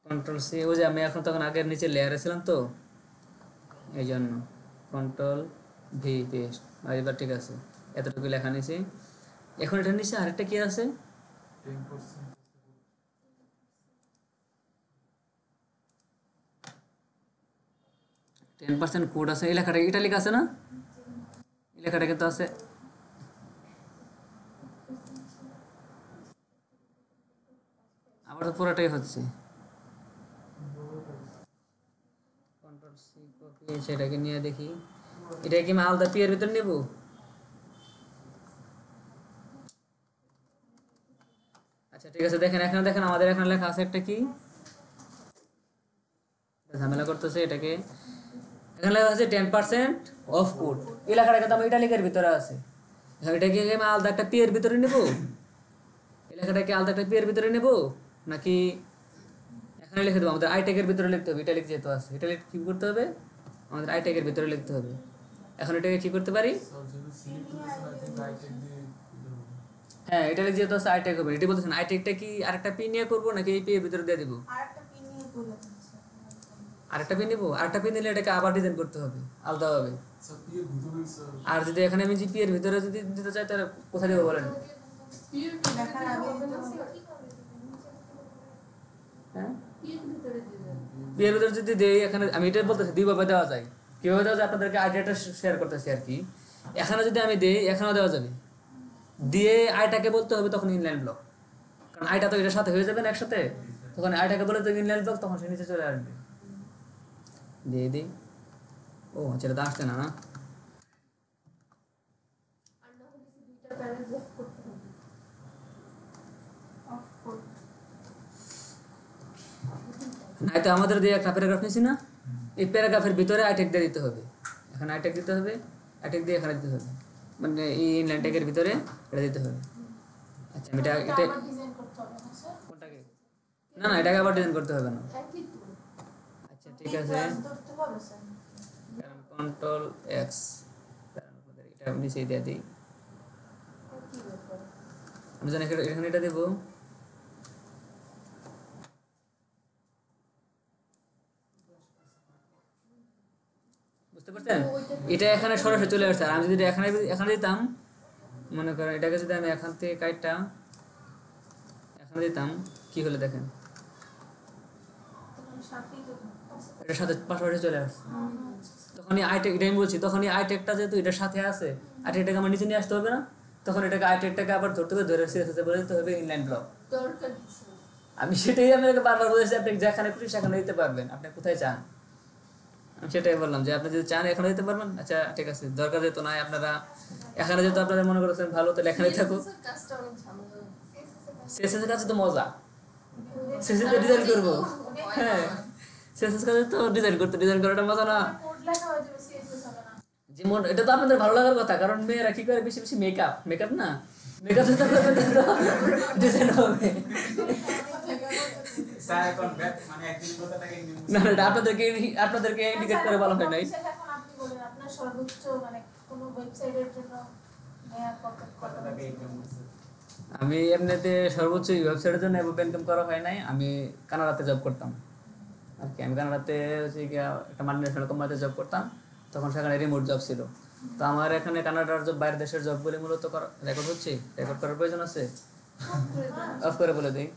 কন্ট্রোল সি, ওই যে আমি এখন তখন আগের নিচে লেয়ারে ছিলাম তো এই জন্য, কন্ট্রোল ভি পেস্ট, আর এবার ঠিক আছে, এতটুকু লেখা নিয়েছি। এখন এটা নিচে আরেকটা কি আছে, 10% কোড আছে, এই লেখাটা এটা লেখা আছে না, এই লেখাটা কিন্তু আছে, আবার তো পুরোটাই হচ্ছে। কন্ট্রোল সি কপি, সেটাকে নিয়ে দেখি, এটা কি আমি আলাদা পিয়ের ভিতর নেব, আচ্ছা ঠিক আছে। দেখেন এখানে, দেখেন আমাদের এখানে লেখা আছে একটা কি, ঝামেলা করতেছে এটাকে, এখানে লেখা আছে 10% অফ কোড, এই লেখাটা কিন্তু আমার ইটালিকের ভিতরে আছে, এটাকে আমি আলাদা একটা পিয়ের ভিতরে নেব, এই লেখাটাকে আলাদা একটা পিয়ের ভিতরে নেব, নাকি এখানে লিখে দেবো, আমাদের আইটেকের ভিতরে লিখতে হবে, ইটালিক যেহেতু আছে, ইটালিক কি করতে হবে, আমাদের আইটেকের ভিতরে লিখতে হবে। এখন এটাকে কি করতে পারি, হ্যাঁ ইটালিক যেহেতু আছে আইটেক হবে, এটি বলতেছেন আইটেকটা কি আরেকটা পি নিয়ে করবো নাকি এই পি এর ভিতরে দিয়ে দিব, আরেকটা পিন নিয়ে বলে দিচ্ছি। আরেকটা পি নিবো, আরেকটা পি নিলে এটাকে আবার ডিজাইন করতে হবে আলাদা হবে। আর যদি এখানে আমি জিপি এর ভিতরে যদি দিতে চাই তাহলে কোথায় দেবো বলেন, দেখার আগে হ্যাঁ এর ভিতরে দিয়ে দেন। পি এর ভিতরে যদি দেই, এখানে আমি এটা বলতেছি দুইভাবে দেওয়া যায়, কিভাবে দেওয়া যায় আপনাদেরকে আইডিয়াটা শেয়ার করতেছি আর কি। এখানে যদি আমি দেই, এখানেও দেওয়া যাবে, দিয়ে আইটাকে বলতে হবে তখন ইনলাইন ব্লক, কারণ আইটা তো এটার সাথে হয়ে যাবে না একসাথে, তখন আইটাকে বলে তো ইনলাইন ব্লক, তখন সে নিচে চলে আসবে। দিয়ে দিই, ও সেটা তো আসছে না, আর না হলে কি দুইটা প্যারাগ্রাফ করতে হবে। অফ কোড নাই তো আমাদের দিয়ে একটা প্যারাগ্রাফ নিয়েছি না, এই প্যারাগ্রাফের ভিতরে আইটেক দিয়ে দিতে হবে, এখানে আইটেক দিতে হবে, আইটেক দিয়ে এখানে দিতে হবে, মানে এই ইনলাইন ট্যাগের ভিতরে এটা দিতে হবে। আচ্ছা আমি এটা এটা আবার ডিজাইন করতে হবে না স্যার? কোনটাকে, না না এটাকে আবার ডিজাইন করতে হবে না। একই তো। আচ্ছা ঠিক আছে, ক্লাস ধরতে হবে স্যার? কারণ কন্ট্রোল এক্স, এটা নিচে দিয়ে দিই, একই ব্যাপার। আমি জানি এখানে এটা দেবো, বুঝতে পারছেন, এটা এখানে সরাসরি চলে আসছে। আর আমি যদি এখানে এখানে দিতাম, মনে করেন এটাকে যদি আমি এখান থেকে কাটটা এখানে দিতাম, কি হলো দেখেন, তখন সাথেই তো এটার সাথে পাশাপাশি চলে আসছে। তখনই আইটেক, এটা আমি বলছি, তখনই আইটেকটা যেহেতু এটার সাথে আছে, আইটেকটাকে আমার নিচে নিয়ে আসতে হবে না, তখন এটাকে আইটেকটাকে আবার ধরতে হবে, ধরে সিএসএস বলে দিতে হবে ইনলাইন ব্লক। দরকার কিছু। আমি সেটাই আপনাকে বারবার বলেছি, আপনি যেখানে খুশি সেখানে দিতে পারবেন, আপনি কোথায় চান, আমি সেটাই বললাম যে আপনি যদি চান এখানে দিতে পারবেন। আচ্ছা ঠিক আছে, দরকার যেহেতু নাই আপনারা এখানে, যেহেতু আপনারা মনে করছেন ভালো, তাহলে এখানেই থাকুক। CSS কাজটা অনেক ঝামেলা। সিএসএস এর কাছে তো মজা, সিএসএস তো ডিজাইন করবো, হ্যাঁ সিএসএস কাছে তো ডিজাইন করাটা মজা না, কোড লেখা হয়ে যাবে, সিএসএস হবে না। যেমন এটা তো আপনাদের ভালো লাগার কথা, কারণ মেয়েরা কি করে বেশি বেশি মেকআপ না, মেকআপ তো ডিজাইন হবে স্যার এখন ব্যাক মানে একদিন কথাটাকে না, এটা আপনাদেরকে ইন্ডিকেট করে বলা হয় নাই। স্যার, এখন আপনি বলেন আপনার সর্বোচ্চ মানে কোনো ওয়েবসাইটের জন্য হ্যাঁ কত টাকা ইনকাম করছে আমি এমনিতে সর্বোচ্চ ওয়েবসাইটের জন্য এভাবে ইনকাম করা হয় নাই, আমি কানাডাতে জব করতাম আর কি। আমি কানাডাতে হচ্ছে গিয়া একটা মাল্টিনেশনাল কোম্পানিতে জব করতাম, তখন সেখানে রিমোট জব ছিল। তো আমার এখানে কানাডার জব, বাইরের দেশের জবগুলি মূলত রেকর্ড হচ্ছে, রেকর্ড করার প্রয়োজন আছে? অফ করে বলে দিই।